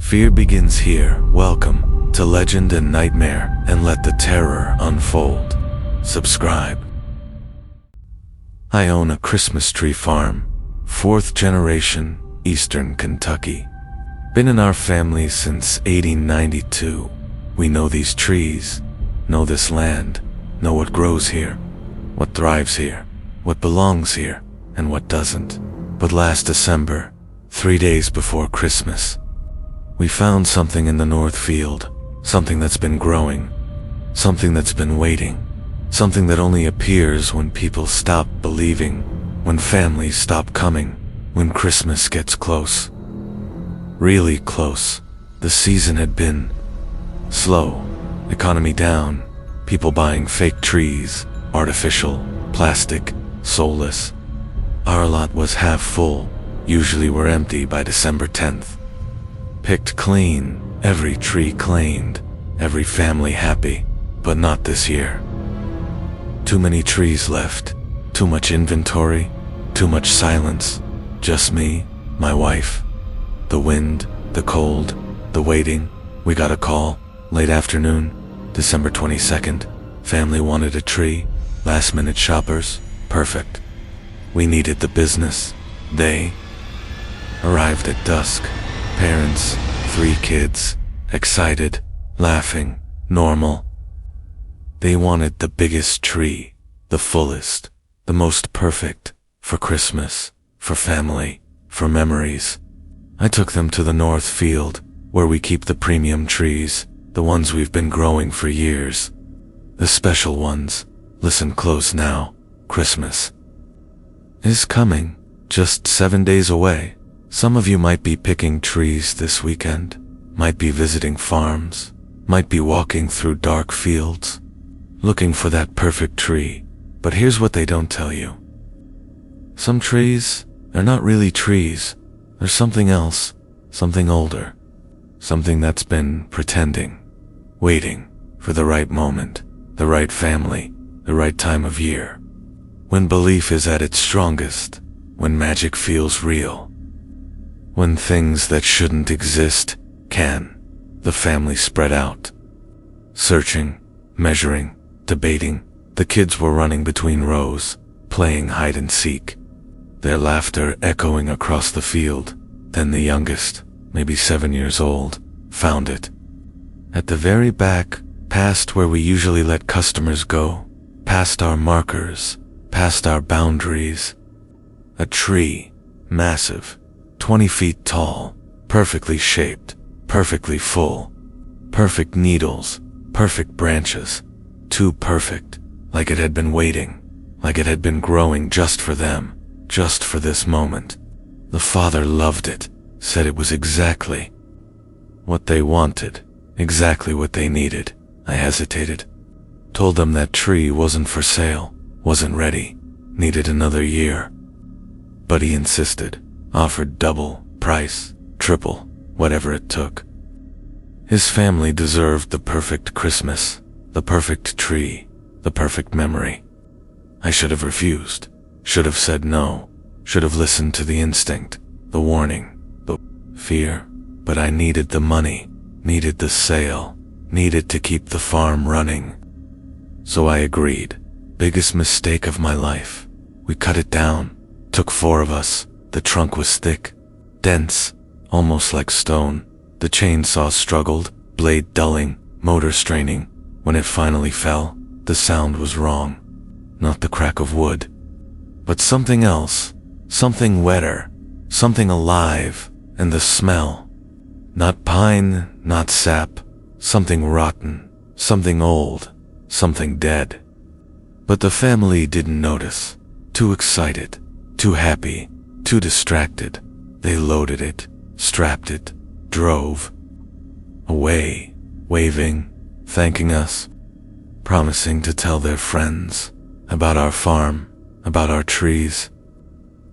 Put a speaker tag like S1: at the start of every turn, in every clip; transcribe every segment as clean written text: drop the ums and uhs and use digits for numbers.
S1: Fear begins here. Welcome to Legend and Nightmare, and let the terror unfold. Subscribe. I own a Christmas tree farm, 4th generation, Eastern Kentucky. Been in our family since 1892. We know these trees, know this land, know what grows here, what thrives here, what belongs here, and what doesn't. But last December, 3 days before Christmas, we found something in the north field, something that's been growing, something that's been waiting, something that only appears when people stop believing, when families stop coming, when Christmas gets close. Really close. The season had been slow, economy down, people buying fake trees, artificial, plastic, soulless. Our lot was half full, usually we're empty by December 10th. Picked clean, every tree claimed, every family happy, but not this year. Too many trees left, too much inventory, too much silence, just me, my wife. The wind, the cold, the waiting. We got a call, late afternoon, December 22nd. Family wanted a tree, last-minute shoppers, perfect. We needed the business. They arrived at dusk. Parents, 3 kids, excited, laughing, normal. They wanted the biggest tree, the fullest, the most perfect, for Christmas, for family, for memories. I took them to the north field, where we keep the premium trees, the ones we've been growing for years. The special ones. Listen close now. Christmas is coming, just 7 days away. Some of you might be picking trees this weekend, might be visiting farms, might be walking through dark fields, looking for that perfect tree. But here's what they don't tell you. Some trees are not really trees. They're something else, something older, something that's been pretending, waiting for the right moment, the right family, the right time of year. When belief is at its strongest, when magic feels real, when things that shouldn't exist can. The family spread out, searching, measuring, debating. The kids were running between rows, playing hide and seek, their laughter echoing across the field. Then the youngest, maybe 7 years old, found it. At the very back, past where we usually let customers go, past our markers, past our boundaries. A tree, massive, 20 feet tall, perfectly shaped, perfectly full, perfect needles, perfect branches, too perfect, like it had been waiting, like it had been growing just for them, just for this moment. The father loved it, said it was exactly what they wanted, exactly what they needed. I hesitated, told them that tree wasn't for sale, wasn't ready, needed another year. But he insisted, offered double price, triple, whatever it took. His family deserved the perfect Christmas, the perfect tree, the perfect memory. I should have refused, should have said no, should have listened to the instinct, the warning, the fear. But I needed the money, needed the sale, needed to keep the farm running. So I agreed. Biggest mistake of my life. We cut it down. Took 4 of us. The trunk was thick, dense, almost like stone. The chainsaw struggled, blade dulling, motor straining. When it finally fell, the sound was wrong. Not the crack of wood, but something else, something wetter, something alive, and the smell. Not pine, not sap, something rotten, something old, something dead. But the family didn't notice. Too excited, too happy, too distracted. They loaded it, strapped it, drove away, waving, thanking us, promising to tell their friends about our farm, about our trees,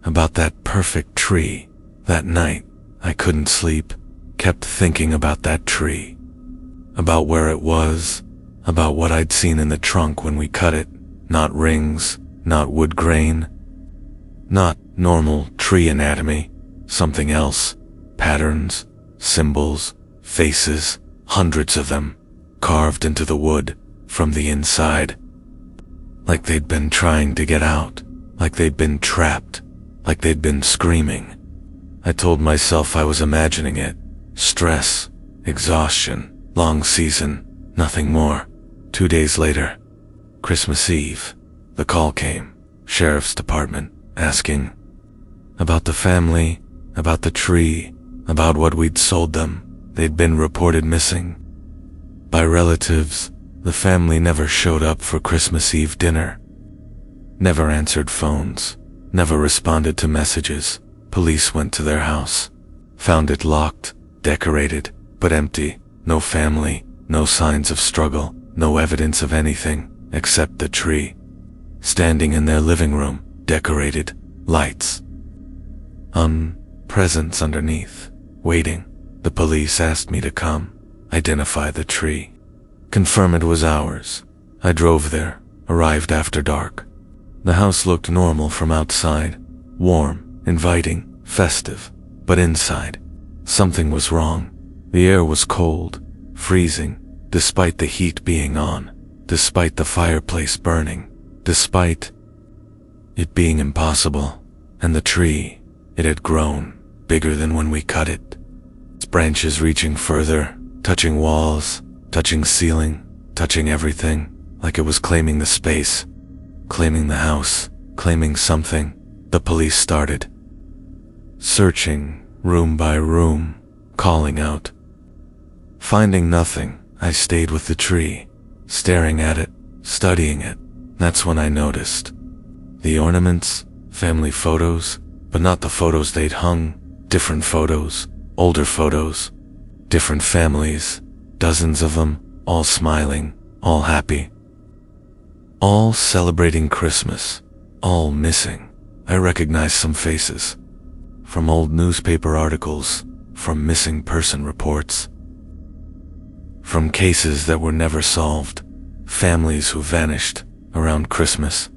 S1: about that perfect tree. That night, I couldn't sleep, kept thinking about that tree, about where it was, about what I'd seen in the trunk when we cut it. Not rings, not wood grain, not normal tree anatomy, something else, patterns, symbols, faces, hundreds of them, carved into the wood from the inside. Like they'd been trying to get out, like they'd been trapped, like they'd been screaming. I told myself I was imagining it. Stress, exhaustion, long season, nothing more. 2 days later, Christmas Eve, the call came. Sheriff's Department, asking about the family, about the tree, about what we'd sold them. They'd been reported missing by relatives. The family never showed up for Christmas Eve dinner, never answered phones, never responded to messages. Police went to their house, found it locked, decorated, but empty. No family, no signs of struggle, no evidence of anything except the tree, standing in their living room, decorated, lights on, presents underneath, waiting. The police asked me to come, identify the tree, confirm it was ours. I drove there, arrived after dark. The house looked normal from outside, warm, inviting, festive, but inside, something was wrong. The air was cold, freezing, despite the heat being on, despite the fireplace burning, despite it being impossible. And the tree, it had grown, bigger than when we cut it. Its branches reaching further, touching walls, touching ceiling, touching everything, like it was claiming the space, claiming the house, claiming something. The police started searching, room by room, calling out. Finding nothing, I stayed with the tree, staring at it, studying it. That's when I noticed the ornaments, family photos, but not the photos they'd hung. Different photos, older photos, different families, dozens of them, all smiling, all happy, all celebrating Christmas, all missing. I recognized some faces from old newspaper articles, from missing person reports, from cases that were never solved, families who vanished around Christmas.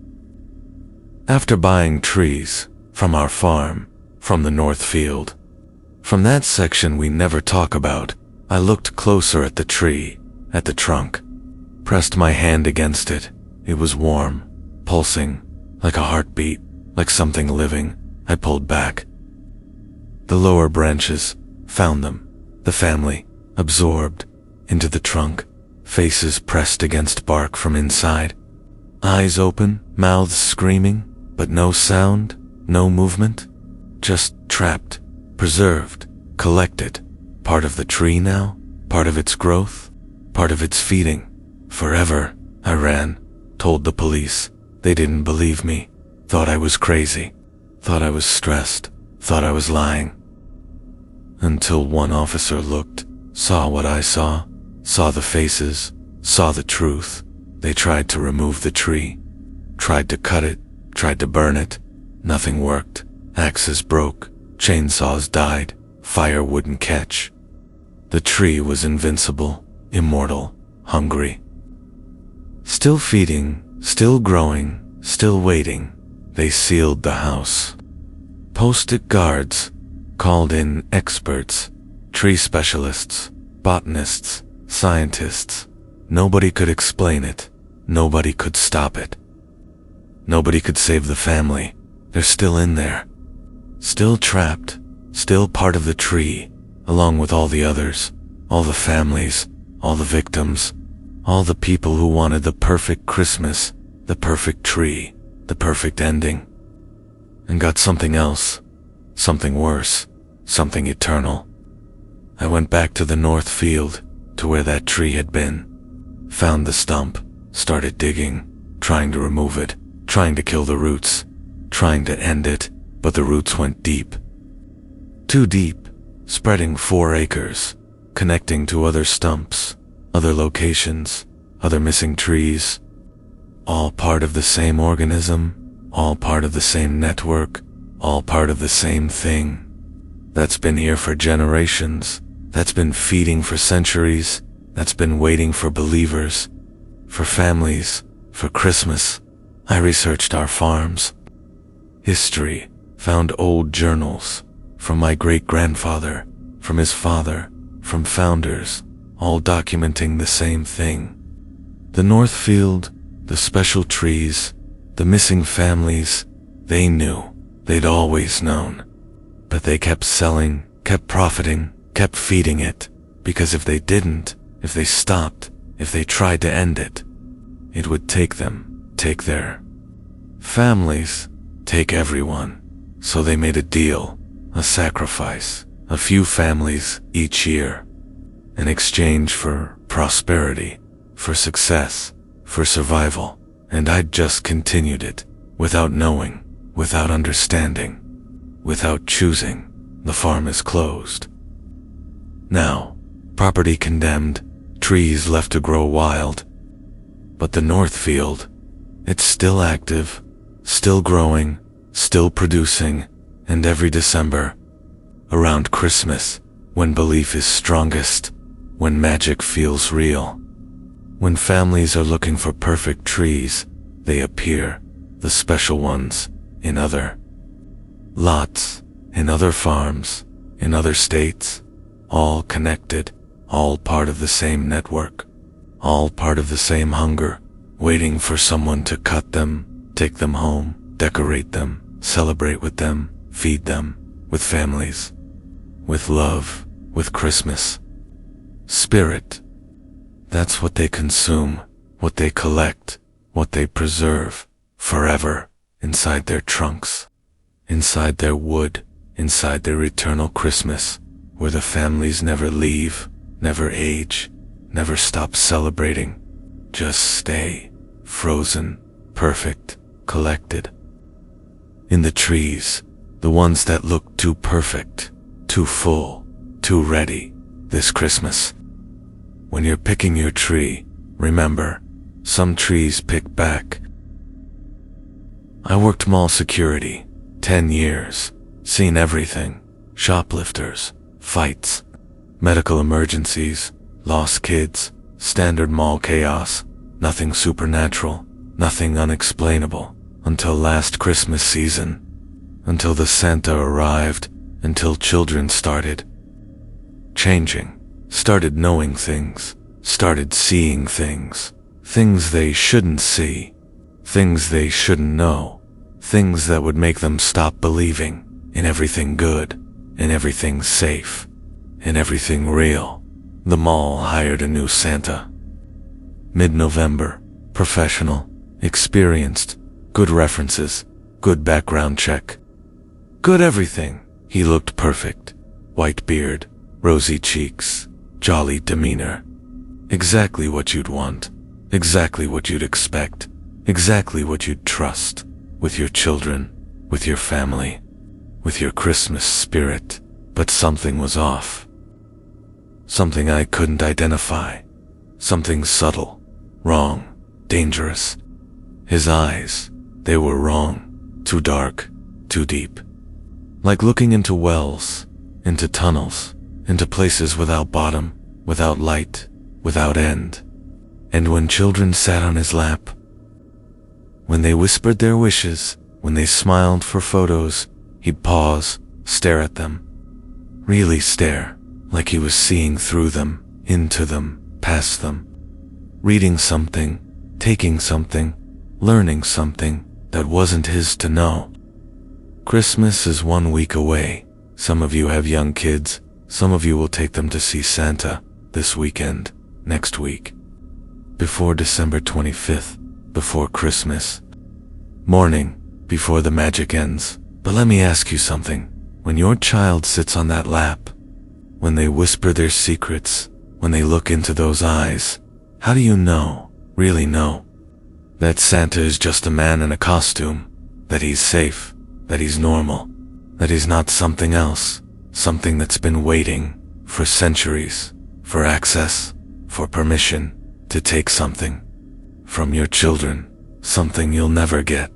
S1: After buying trees from our farm, from the North Field, from that section we never talk about, I looked closer at the tree, at the trunk, pressed my hand against it. It was warm, pulsing, like a heartbeat, like something living. I pulled back. The lower branches, found them, the family, absorbed into the trunk, faces pressed against bark from inside, eyes open, mouths screaming, but no sound, no movement, just trapped, preserved, collected, part of the tree now, part of its growth, part of its feeding, forever. I ran, told the police. They didn't believe me, thought I was crazy, thought I was stressed, thought I was lying. Until one officer looked, saw what I saw the faces, saw the truth. They tried to remove the tree, tried to cut it, tried to burn it. Nothing worked. Axes broke, chainsaws died, fire wouldn't catch. The tree was invincible, immortal, hungry. Still feeding, still growing, still waiting. They sealed the house. Posted guards, called in experts, tree specialists, botanists, scientists. Nobody could explain it. Nobody could stop it. Nobody could save the family. They're still in there. Still trapped, still part of the tree, along with all the others, all the families, all the victims, all the people who wanted the perfect Christmas, the perfect tree, the perfect ending, and got something else, something worse, something eternal. I went back to the North Field, to where that tree had been, found the stump, started digging, trying to remove it, trying to kill the roots, trying to end it, but the roots went deep. Too deep, spreading 4 acres, connecting to other stumps, other locations, other missing trees, all part of the same organism, all part of the same network, all part of the same thing. That's been here for generations, that's been feeding for centuries, that's been waiting for believers, for families, for Christmas. I researched our farms, history, found old journals, from my great-grandfather, from his father, from founders, all documenting the same thing. The North Field, the special trees, the missing families, they knew. They'd always known. But they kept selling, kept profiting, kept feeding it, because if they didn't, if they stopped, if they tried to end it, it would take them, take their families, take everyone. So they made a deal, a sacrifice, a few families each year, in exchange for prosperity, for success, for survival. And I'd just continued it, without knowing, without understanding, without choosing. The farm is closed. Now, property condemned, trees left to grow wild. But the North Field, it's still active, still growing, still producing, and every December, around Christmas, when belief is strongest, when magic feels real, when families are looking for perfect trees, they appear, the special ones, in other lots, in other farms, in other states, all connected, all part of the same network, all part of the same hunger, waiting for someone to cut them, take them home, decorate them, celebrate with them, feed them, with families, with love, with Christmas. Spirit. That's what they consume, what they collect, what they preserve, forever, inside their trunks, inside their wood, inside their eternal Christmas, where the families never leave, never age, never stop celebrating, just stay, frozen, perfect, collected. In the trees, the ones that look too perfect, too full, too ready, this Christmas. When you're picking your tree, remember, some trees pick back. I worked mall security, 10 years, seen everything, shoplifters, fights, medical emergencies, lost kids, standard mall chaos, nothing supernatural, nothing unexplainable, until last Christmas season, until the Santa arrived, until children started changing, started knowing things, started seeing things, things they shouldn't see, things they shouldn't know, things that would make them stop believing in everything good, in everything safe, in everything real. The mall hired a new Santa. Mid-November, professional, experienced, good references, good background check, good everything. He looked perfect. White beard, rosy cheeks, jolly demeanor. Exactly what you'd want, exactly what you'd expect, exactly what you'd trust, with your children, with your family, with your Christmas spirit. But something was off. Something I couldn't identify. Something subtle, wrong, dangerous. His eyes, they were wrong, too dark, too deep. Like looking into wells, into tunnels, into places without bottom, without light, without end. And when children sat on his lap, when they whispered their wishes, when they smiled for photos, he'd pause, stare at them. Really stare, like he was seeing through them, into them, past them. Reading something, taking something, learning something that wasn't his to know. Christmas is 1 week away. Some of you have young kids. Some of you will take them to see Santa this weekend, next week. Before December 25th, before Christmas morning, before the magic ends. But let me ask you something. When your child sits on that lap, when they whisper their secrets, when they look into those eyes, how do you know, really know, that Santa is just a man in a costume, that he's safe, that he's normal, that he's not something else, something that's been waiting for centuries, for access, for permission to take something from your children, something you'll never get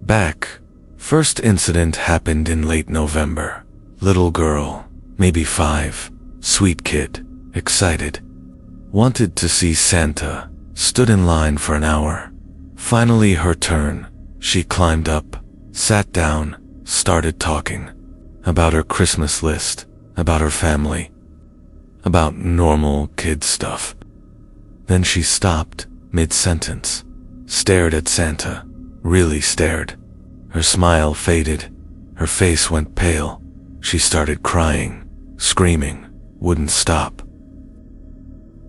S1: back? First incident happened in late November. Little girl, maybe 5, sweet kid, excited. Wanted to see Santa, stood in line for an hour. Finally her turn. She climbed up, sat down, started talking. About her Christmas list, about her family, about normal kid stuff. Then she stopped mid-sentence, stared at Santa, really stared. Her smile faded, her face went pale. She started crying, screaming, wouldn't stop.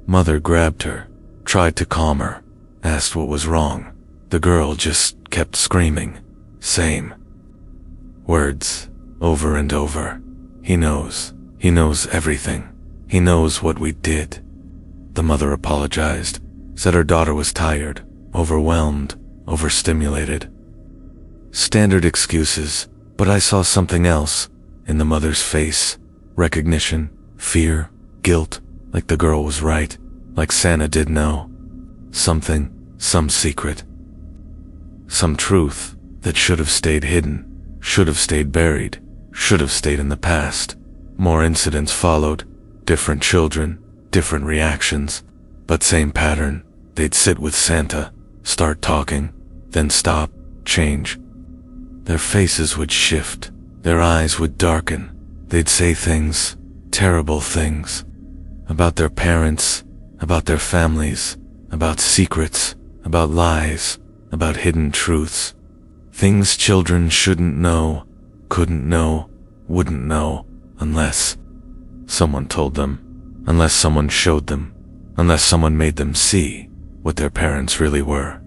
S1: Mother grabbed her, tried to calm her, asked what was wrong. The girl just kept screaming, same words, over and over. He knows everything. He knows what we did. The mother apologized, said her daughter was tired, overwhelmed, overstimulated. Standard excuses, but I saw something else in the mother's face. Recognition, fear, guilt, like the girl was right, like Santa did know. Something, some secret. Some truth that should have stayed hidden, should have stayed buried, should have stayed in the past. More incidents followed, different children, different reactions, but same pattern. They'd sit with Santa, start talking, then stop, change. Their faces would shift, their eyes would darken. They'd say things, terrible things, about their parents, about their families, about secrets, about lies, about hidden truths. Things children shouldn't know, couldn't know, wouldn't know, unless someone told them, unless someone showed them, unless someone made them see what their parents really were.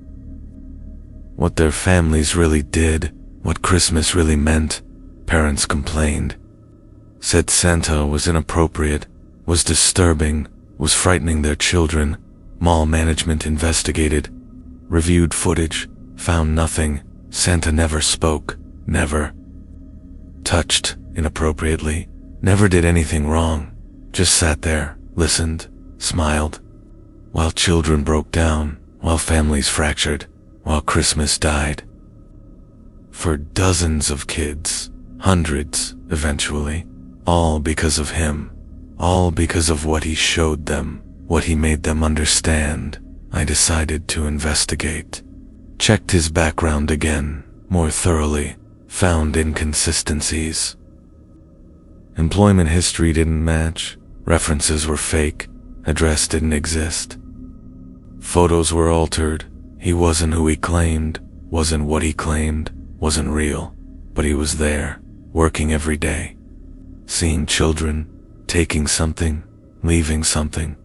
S1: What their families really did, what Christmas really meant. Parents complained, said Santa was inappropriate, was disturbing, was frightening their children. Mall management investigated, reviewed footage, found nothing. Santa never spoke, never touched inappropriately, never did anything wrong, just sat there, listened, smiled, while children broke down, while families fractured, while Christmas died. For dozens of kids, hundreds eventually, all because of him, all because of what he showed them, what he made them understand. I decided to investigate. Checked his background again, more thoroughly, found inconsistencies. Employment history didn't match, references were fake, address didn't exist. Photos were altered, he wasn't who he claimed, wasn't what he claimed, wasn't real, but he was there, working every day. Seeing children, taking something, leaving something,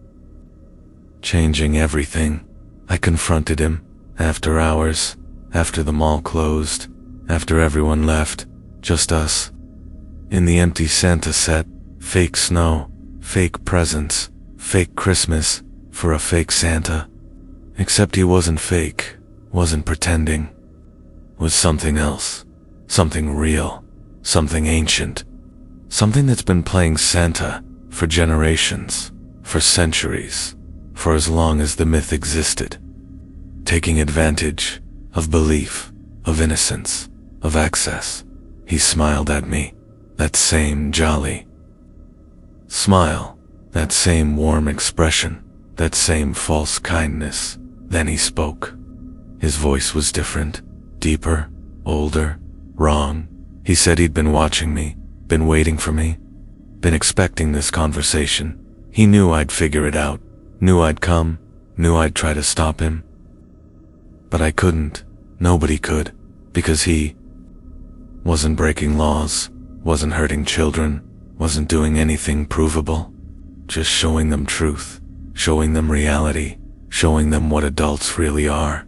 S1: changing everything. I confronted him, after hours, after the mall closed, after everyone left, just us. In the empty Santa set, fake snow, fake presents, fake Christmas, for a fake Santa. Except he wasn't fake, wasn't pretending. Was something else, something real, something ancient, something that's been playing Santa for generations, for centuries, for as long as the myth existed. Taking advantage of belief, of innocence, of access. He smiled at me, that same jolly smile, that same warm expression, that same false kindness. Then he spoke. His voice was different, deeper, older, wrong. He said he'd been watching me, been waiting for me, been expecting this conversation. He knew I'd figure it out, knew I'd come, knew I'd try to stop him. But I couldn't, nobody could, because he wasn't breaking laws, wasn't hurting children, wasn't doing anything provable, just showing them truth, showing them reality, showing them what adults really are,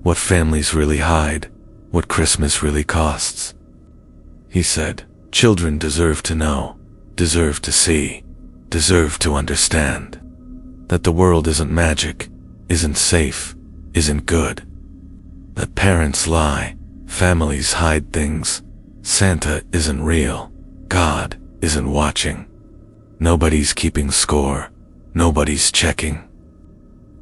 S1: what families really hide, what Christmas really costs. He said, children deserve to know, deserve to see, deserve to understand that the world isn't magic, isn't safe, isn't good. That parents lie, families hide things, Santa isn't real, God isn't watching. Nobody's keeping score, nobody's checking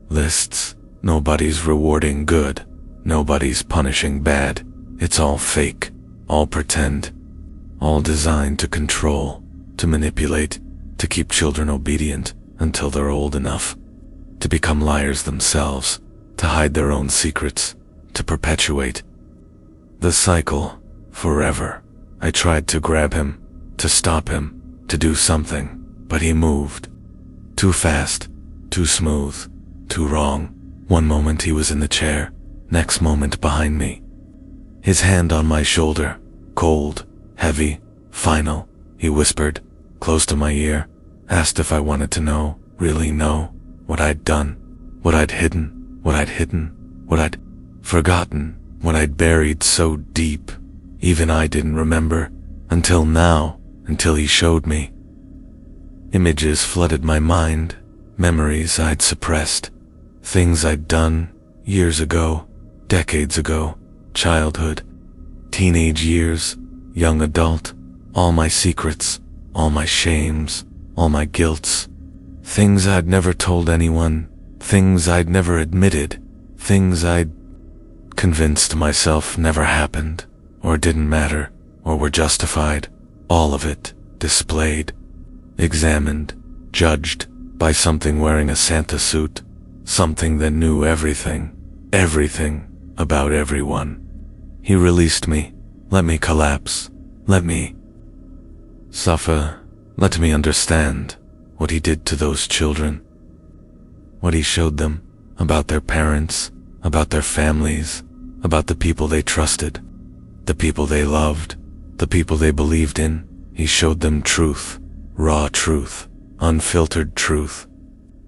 S1: lists, nobody's rewarding good, nobody's punishing bad. It's all fake, all pretend, all designed to control, to manipulate, to keep children obedient until they're old enough to become liars themselves, to hide their own secrets, to perpetuate the cycle forever. I tried to grab him, to stop him, to do something, but he moved. Too fast, too smooth, too wrong. One moment he was in the chair, next moment behind me. His hand on my shoulder, cold, heavy, final. He whispered, close to my ear, asked if I wanted to know, really know, what I'd done, what I'd hidden, what I'd forgotten, what I'd buried so deep. Even I didn't remember, until now, until he showed me. Images flooded my mind, memories I'd suppressed, things I'd done years ago, decades ago, childhood, teenage years, young adult, all my secrets, all my shames, all my guilts, things I'd never told anyone, things I'd never admitted, things I'd convinced myself never happened, or didn't matter, or were justified, all of it displayed, examined, judged by something wearing a Santa suit, something that knew everything, everything about everyone. He released me, let me collapse, let me suffer, let me understand what he did to those children, what he showed them about their parents, about their families, about the people they trusted, the people they loved, the people they believed in. He showed them truth, raw truth, unfiltered truth,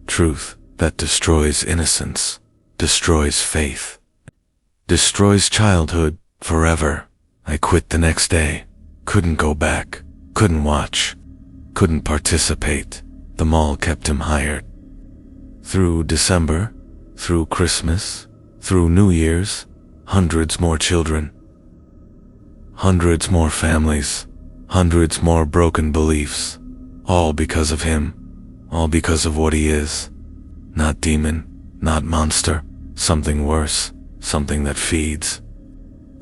S1: truth that destroys innocence, destroys faith, destroys childhood forever. I quit the next day, couldn't go back, couldn't watch, couldn't participate. The mall kept him hired. Through December, through Christmas, through New Year's, hundreds more children, hundreds more families, hundreds more broken beliefs, all because of him, all because of what he is. Not demon, not monster, something worse, something that feeds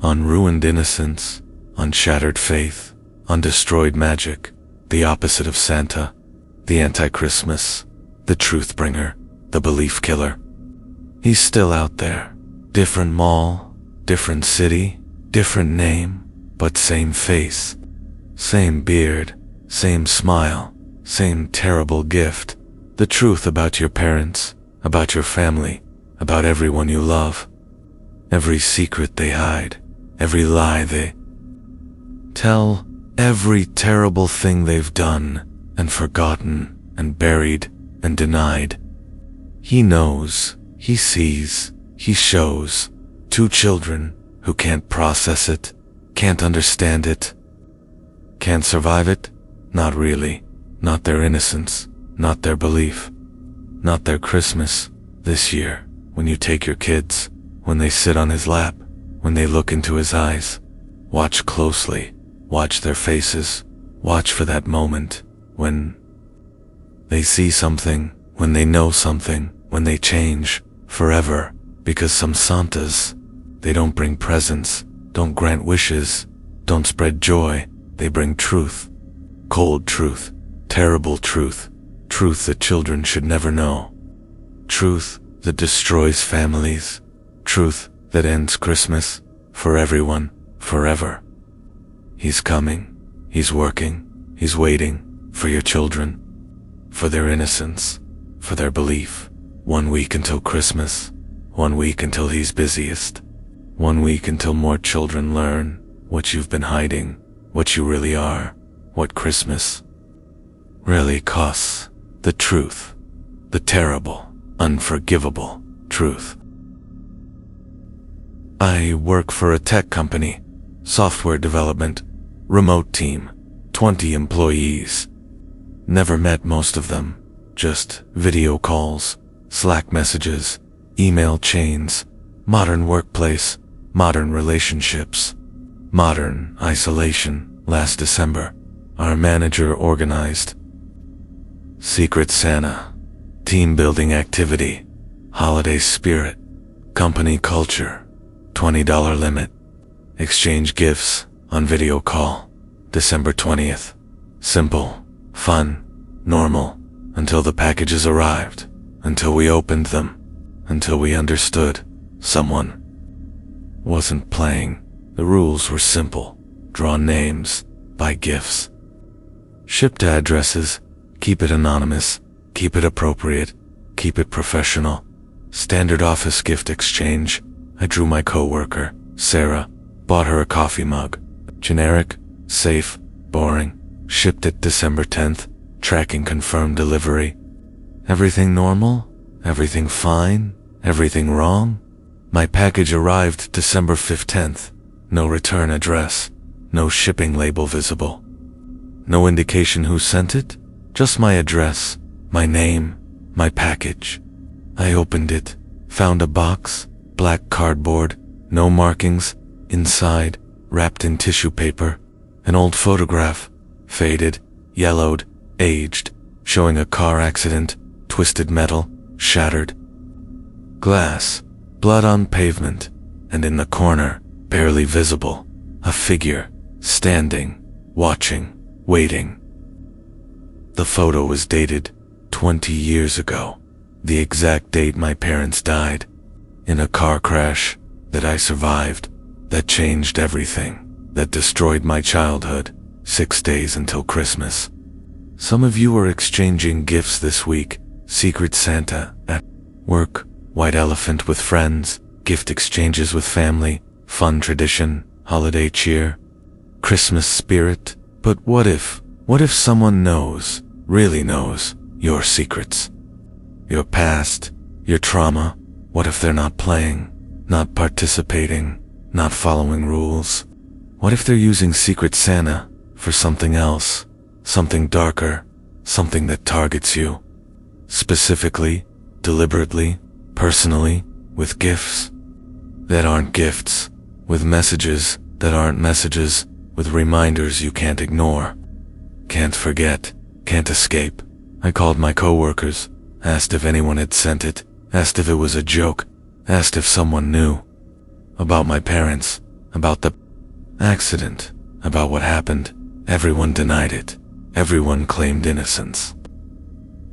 S1: on ruined innocence, on shattered faith, on destroyed magic, the opposite of Santa, the anti-Christmas, the truth bringer, the belief killer. He's still out there, different mall, different city, different name, but same face, same beard, same smile, same terrible gift. The truth about your parents, about your family, about everyone you love. Every secret they hide, every lie they tell, every terrible thing they've done and forgotten and buried and denied. He knows, he sees, he shows. Two children who can't process it, can't understand it, can't survive it. Not really. Not their innocence, not their belief, not their Christmas this year. When you take your kids, when they sit on his lap, when they look into his eyes, watch closely, watch their faces, watch for that moment when they see something, when they know something, when they change forever. Because some Santas, they don't bring presents, don't grant wishes, don't spread joy. They bring truth, cold truth, terrible truth, truth that children should never know, truth that destroys families, truth that ends Christmas for everyone, forever. He's coming, he's working, he's waiting for your children, for their innocence, for their belief. 1 week until Christmas, 1 week until he's busiest, 1 week until more children learn what you've been hiding, what you really are, what Christmas really costs, the truth, the terrible, unforgivable truth. I work for a tech company, software development, remote team, 20 employees. Never met most of them, just video calls, Slack messages, email chains, modern workplace, modern relationships, modern isolation. Last December, our manager organized Secret Santa, team building activity, holiday spirit, company culture, $20 limit, exchange gifts on video call, December 20th. Simple, fun, normal, until the packages arrived, until we opened them, until we understood someone wasn't playing. The rules were simple. Draw names, buy gifts, ship to addresses, keep it anonymous, Keep it appropriate. Keep it professional. Standard office gift exchange. I drew my coworker, Sarah, bought her a coffee mug. Generic, safe, boring. Shipped it December 10th. Tracking confirmed delivery. Everything normal? Everything fine? Everything wrong? My package arrived December 15th. No return address. No shipping label visible. No indication who sent it. Just my address, my name, my package. I opened it, found a box, black cardboard, no markings, inside, wrapped in tissue paper, an old photograph, faded, yellowed, aged, showing a car accident, twisted metal, shattered. Glass, blood on pavement, and in the corner, barely visible, a figure, standing, watching, waiting. The photo was dated 20 years ago, the exact date my parents died, in a car crash that I survived, that changed everything, that destroyed my childhood, 6 days until Christmas. Some of you are exchanging gifts this week, Secret Santa at work, white elephant with friends, gift exchanges with family, fun tradition, holiday cheer, Christmas spirit. But what if someone knows, really knows, your secrets? Your past, your trauma. What if they're not playing, not participating, not following rules? What if they're using Secret Santa for something else, something darker, something that targets you? Specifically, deliberately, personally, with gifts that aren't gifts, with messages that aren't messages, with reminders you can't ignore, can't forget, can't escape. I called my coworkers, asked if anyone had sent it, asked if it was a joke, asked if someone knew. About my parents, about the accident, about what happened. Everyone denied it. Everyone claimed innocence.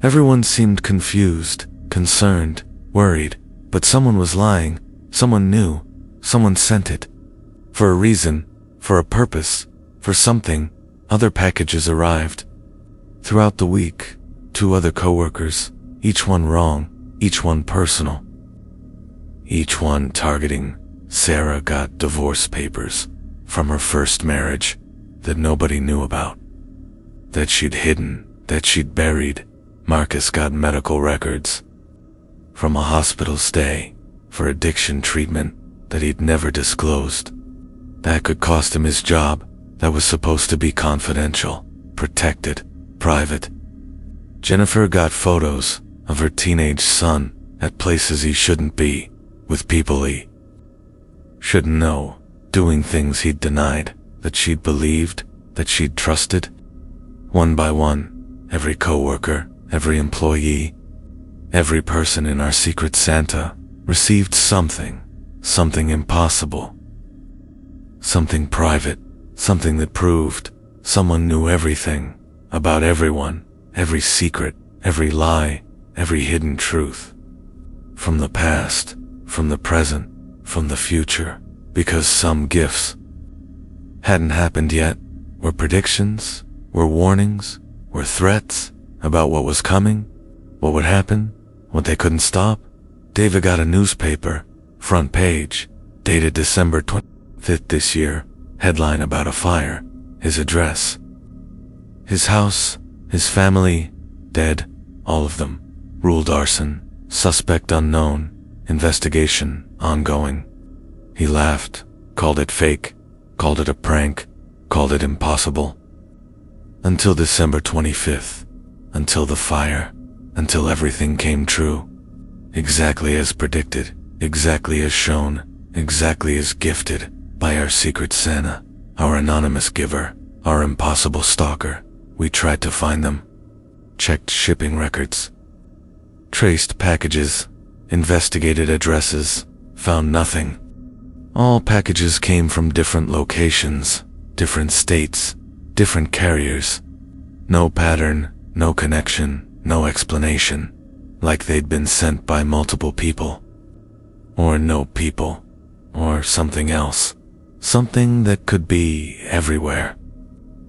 S1: Everyone seemed confused, concerned, worried, but someone was lying. Someone knew. Someone sent it. For a reason, for a purpose, for something. Other packages arrived. Throughout the week, 2 other coworkers, each one wrong, each one personal. Each one targeting. Sarah got divorce papers from her first marriage that nobody knew about, that she'd hidden, that she'd buried. Marcus got medical records from a hospital stay for addiction treatment that he'd never disclosed. That could cost him his job, that was supposed to be confidential, protected, private. Jennifer got photos of her teenage son at places he shouldn't be, with people he shouldn't know, doing things he'd denied, that she'd believed, that she'd trusted. One by one, every coworker, every employee, every person in our Secret Santa received something impossible, something private, something that proved someone knew everything about everyone, every secret, every lie, every hidden truth. From the past, from the present, from the future, because some gifts hadn't happened yet, were predictions, were warnings, were threats about what was coming, what would happen, what they couldn't stop. David got a newspaper, front page, dated December 25th this year, headline about a fire, his address, his house, his family, dead, all of them, ruled arson, suspect unknown, investigation ongoing. He laughed, called it fake, called it a prank, called it impossible. Until December 25th, until the fire, until everything came true. Exactly as predicted, exactly as shown, exactly as gifted by our Secret Santa, our anonymous giver, our impossible stalker. We tried to find them, checked shipping records, traced packages, investigated addresses, found nothing. All packages came from different locations, different states, different carriers. No pattern, no connection, no explanation. Like they'd been sent by multiple people. Or no people. Or something else. Something that could be everywhere.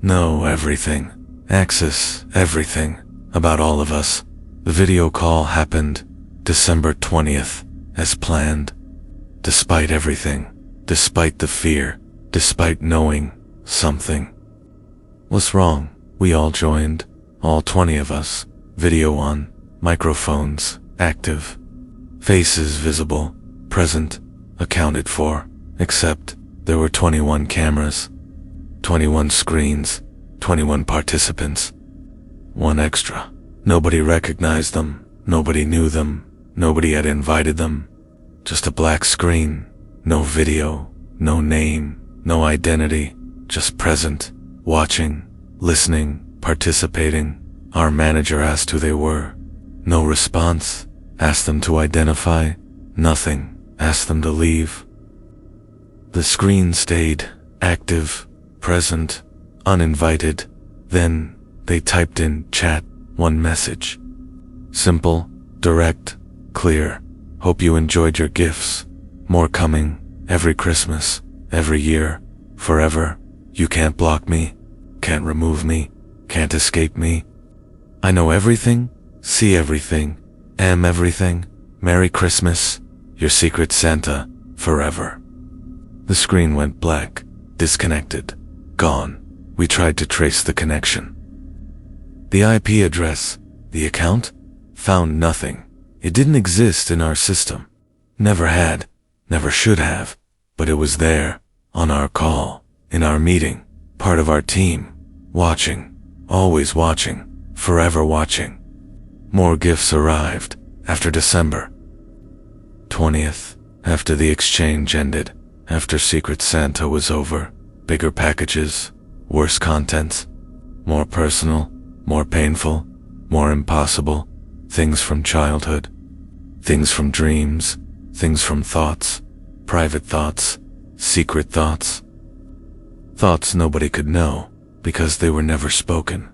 S1: Know everything. Access everything about all of us. The video call happened December 20th, as planned. Despite everything, despite the fear, despite knowing something was wrong, we all joined, all 20 of us, video on, microphones active, faces visible, present, accounted for, except there were 21 cameras, 21 screens, 21 participants, one extra. Nobody recognized them, nobody knew them, nobody had invited them. Just a black screen, no video, no name, no identity, just present, watching, listening, participating. Our manager asked who they were. No response. Asked them to identify. Nothing. Asked them to leave. The screen stayed active, present, uninvited. Then they typed in chat one message. Simple, direct, clear. Hope you enjoyed your gifts. More coming, every Christmas, every year, forever. You can't block me, can't remove me, can't escape me. I know everything, see everything, am everything. Merry Christmas, your secret Santa, forever. The screen went black, disconnected, gone. We tried to trace the connection. The IP address, the account, found nothing. It didn't exist in our system. Never had, never should have, but it was there, on our call, in our meeting, part of our team, watching, always watching, forever watching. More gifts arrived, after December 20th, after the exchange ended, after Secret Santa was over, bigger packages, worse contents, more personal, more painful, more impossible, things from childhood, things from dreams, things from thoughts, private thoughts, secret thoughts. Thoughts nobody could know because they were never spoken.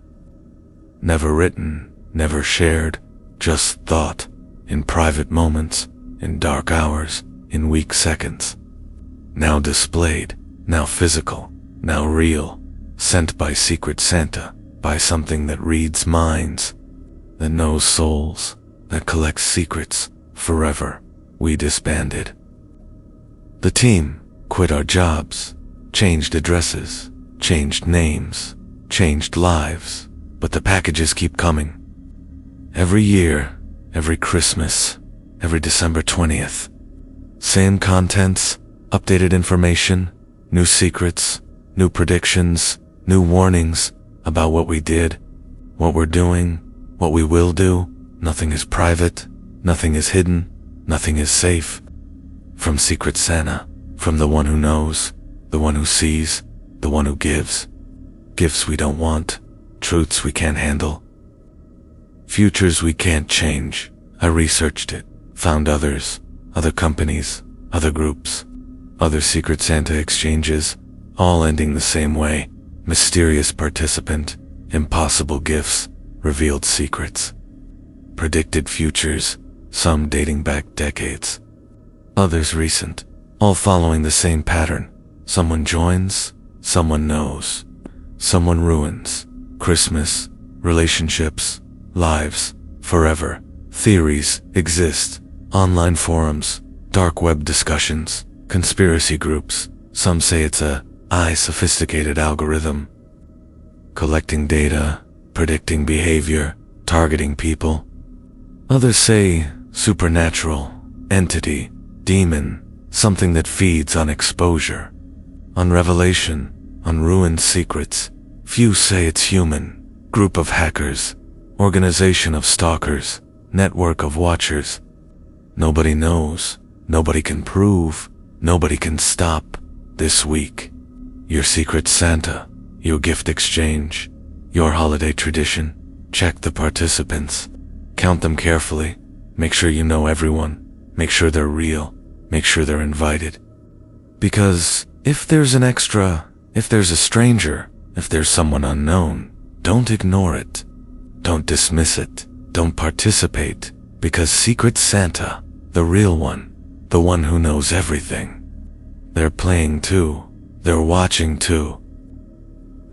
S1: Never written, never shared, just thought, in private moments, in dark hours, in weak seconds. Now displayed, now physical, now real, sent by Secret Santa, by something that reads minds, that knows souls, that collects secrets, forever. We disbanded. The team quit our jobs, changed addresses, changed names, changed lives, but the packages keep coming. Every year, every Christmas, every December 20th. Same contents, updated information, new secrets, new predictions, new warnings about what we did, what we're doing, what we will do. Nothing is private, nothing is hidden, nothing is safe. From Secret Santa, from the one who knows, the one who sees, the one who gives. Gifts we don't want, truths we can't handle, futures we can't change. I researched it, found others, other companies, other groups, other Secret Santa exchanges, all ending the same way. Mysterious participant, impossible gifts, revealed secrets, predicted futures, some dating back decades, others recent, all following the same pattern. Someone joins, someone knows, someone ruins. Christmas, relationships, lives, forever. Theories exist, online forums, dark web discussions, conspiracy groups. Some say it's a sophisticated algorithm, collecting data, predicting behavior, targeting people. Others say supernatural, entity, demon, something that feeds on exposure, on revelation, on ruined secrets. Few say it's human, group of hackers, organization of stalkers, network of watchers. Nobody knows, nobody can prove, nobody can stop. This week, your Secret Santa, your gift exchange, your holiday tradition. Check the participants. Count them carefully. Make sure you know everyone. Make sure they're real. Make sure they're invited. Because if there's an extra, if there's a stranger, if there's someone unknown, don't ignore it. Don't dismiss it. Don't participate. Because Secret Santa, the real one, the one who knows everything, they're playing too. They're watching too.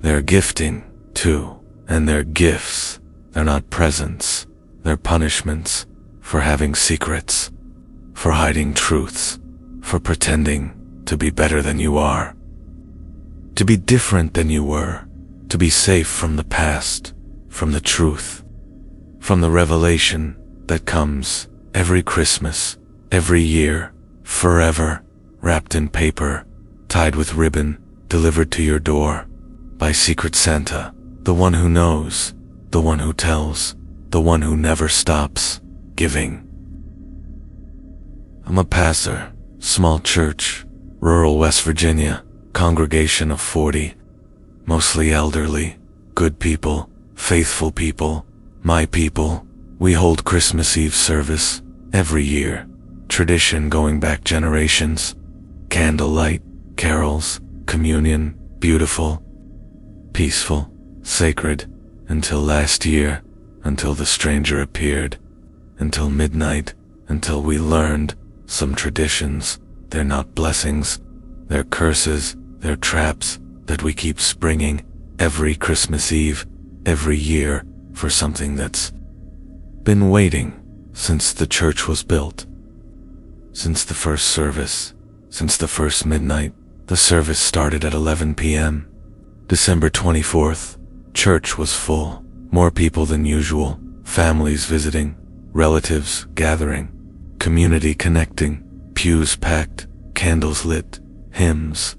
S1: They're gifting too. And they're gifts. They're not presents. their punishments, for having secrets, for hiding truths, for pretending to be better than you are, to be different than you were, to be safe from the past, from the truth, from the revelation that comes every Christmas, every year, forever, wrapped in paper, tied with ribbon, delivered to your door by Secret Santa, the one who knows, the one who tells, the one who never stops giving. I'm a pastor, small church, rural West Virginia, congregation of 40, mostly elderly, good people, faithful people, my people. We hold Christmas Eve service every year, tradition going back generations, candlelight, carols, communion, beautiful, peaceful, sacred, until last year, until the stranger appeared, until midnight, until we learned some traditions, they're not blessings, they're curses, they're traps that we keep springing every Christmas Eve, every year, for something that's been waiting since the church was built, since the first service, since the first midnight. The service started at 11 p.m. December 24th, church was full, more people than usual, families visiting, relatives gathering, community connecting, pews packed, candles lit, hymns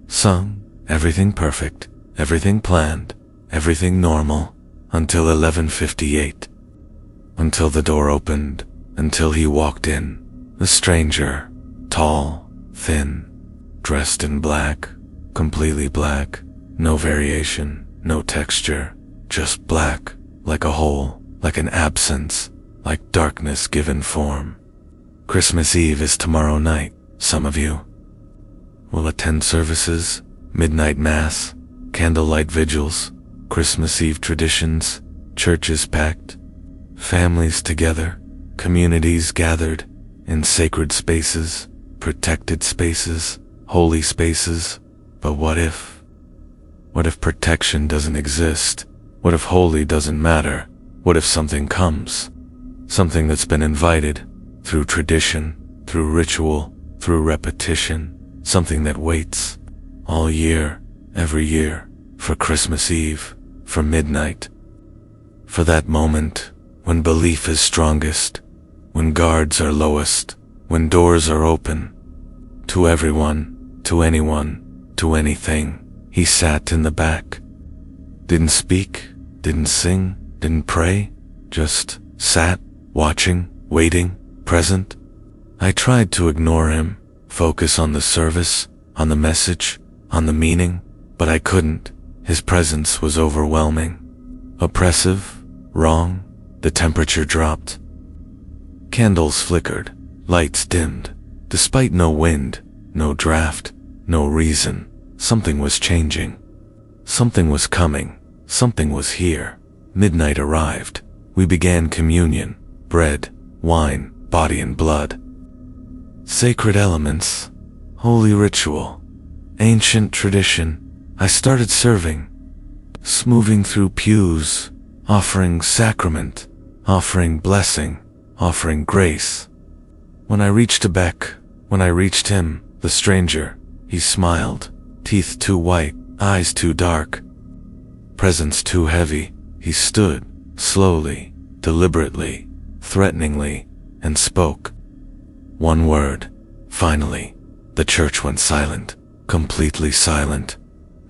S1: sung, everything perfect, everything planned, everything normal, until 11:58. Until the door opened, until he walked in, the stranger, tall, thin, dressed in black, completely black, no variation, no texture, just black, like a hole, like an absence, like darkness given form. Christmas Eve is tomorrow night. Some of you will attend services, midnight mass, candlelight vigils, Christmas Eve traditions, churches packed, families together, communities gathered in sacred spaces, protected spaces, holy spaces. But what if? What if protection doesn't exist? What if holy doesn't matter? What if something comes? Something that's been invited through tradition, through ritual, through repetition, something that waits all year, every year, for Christmas Eve, for midnight, for that moment when belief is strongest, when guards are lowest, when doors are open, to everyone, to anyone, to anything. He sat in the back, didn't speak, didn't sing, didn't pray, just sat, watching, waiting, present. I tried to ignore him, focus on the service, on the message, on the meaning, but I couldn't. His presence was overwhelming, oppressive, wrong. The temperature dropped. Candles flickered, lights dimmed. Despite no wind, no draft, no reason, something was changing. Something was coming. Something was here. Midnight arrived. We began communion, bread, wine, body and blood. Sacred elements, holy ritual, ancient tradition. I started serving, smoothing through pews, offering sacrament, offering blessing, offering grace. When I reached when I reached him, the stranger, he smiled, teeth too white, eyes too dark, presence too heavy. He stood, slowly, deliberately, threateningly, and spoke. One word. Finally, the church went silent, completely silent.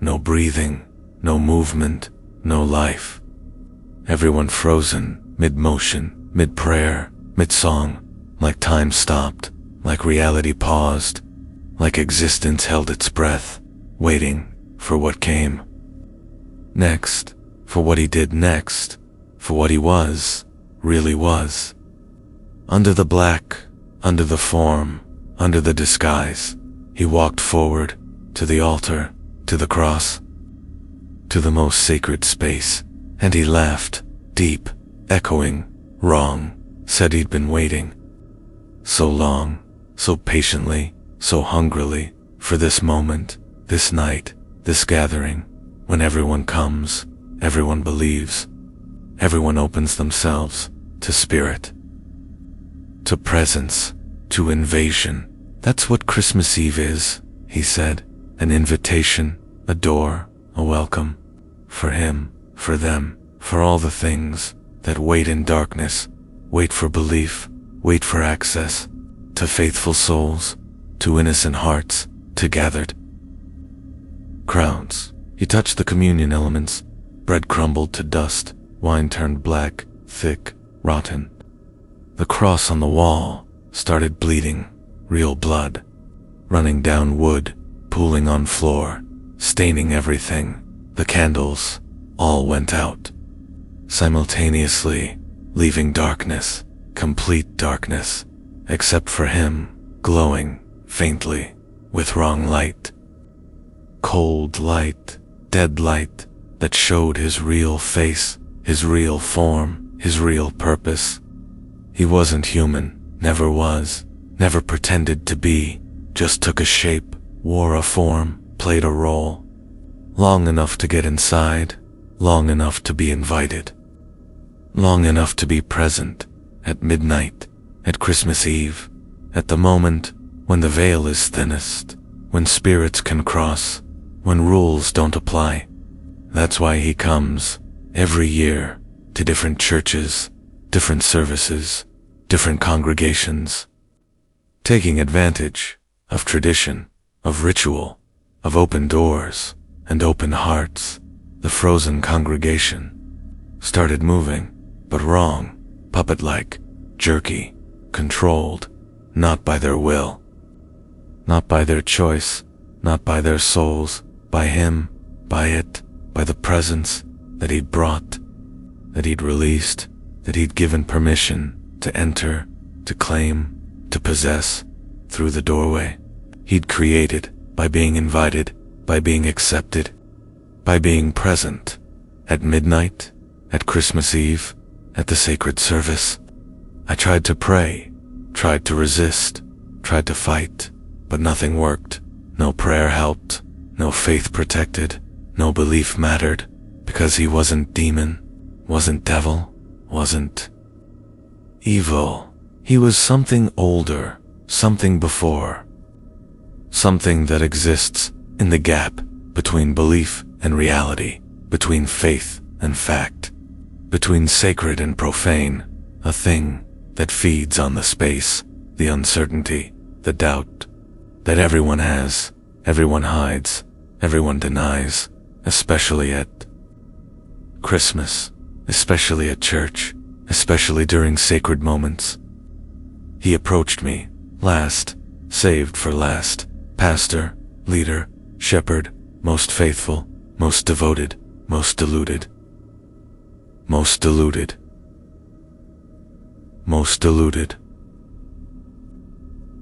S1: No breathing, no movement, no life. Everyone frozen, mid-motion, mid-prayer, mid-song, like time stopped, like reality paused, like existence held its breath, waiting for what came next, for what he did next, for what he was, really was. Under the black, under the form, under the disguise, he walked forward, to the altar, to the cross, to the most sacred space, and he laughed, deep, echoing, wrong, said he'd been waiting so long, so patiently, so hungrily, for this moment, this night, this gathering, when everyone comes, everyone believes, everyone opens themselves, to spirit, to presence, to invasion. That's what Christmas Eve is, he said. An invitation, a door, a welcome. For him, for them, for all the things that wait in darkness, wait for belief, wait for access, to faithful souls, to innocent hearts, to gathered crowds. He touched the communion elements. Bread crumbled to dust, wine turned black, thick, rotten. The cross on the wall started bleeding, real blood, running down wood, pooling on floor, staining everything. The candles all went out, simultaneously, leaving darkness, complete darkness, except for him, glowing, faintly, with wrong light. Cold light, dead light, that showed his real face, his real form, his real purpose. He wasn't human, never was, never pretended to be, just took a shape, wore a form, played a role. Long enough to get inside, long enough to be invited. Long enough to be present, at midnight, at Christmas Eve, at the moment when the veil is thinnest, when spirits can cross, when rules don't apply. That's why he comes, every year, to different churches, different services, different congregations, taking advantage of tradition, of ritual, of open doors and open hearts. The frozen congregation started moving, but wrong, puppet-like, jerky, controlled, not by their will, not by their choice, not by their souls, by him, by it, by the presence that he'd brought, that he'd released, that he'd given permission to enter, to claim, to possess, through the doorway. He'd created by being invited, by being accepted, by being present, at midnight, at Christmas Eve, at the sacred service. I tried to pray, tried to resist, tried to fight, but nothing worked. No prayer helped, no faith protected, no belief mattered, because he wasn't demon, wasn't devil, wasn't evil. He was something older, something before, something that exists in the gap between belief and reality, between faith and fact, between sacred and profane, a thing that feeds on the space, the uncertainty, the doubt that everyone has, everyone hides, everyone denies, especially at Christmas, especially at church, especially during sacred moments. He approached me, last, saved for last, pastor, leader, shepherd, most faithful, most devoted, most deluded, most deluded, most deluded.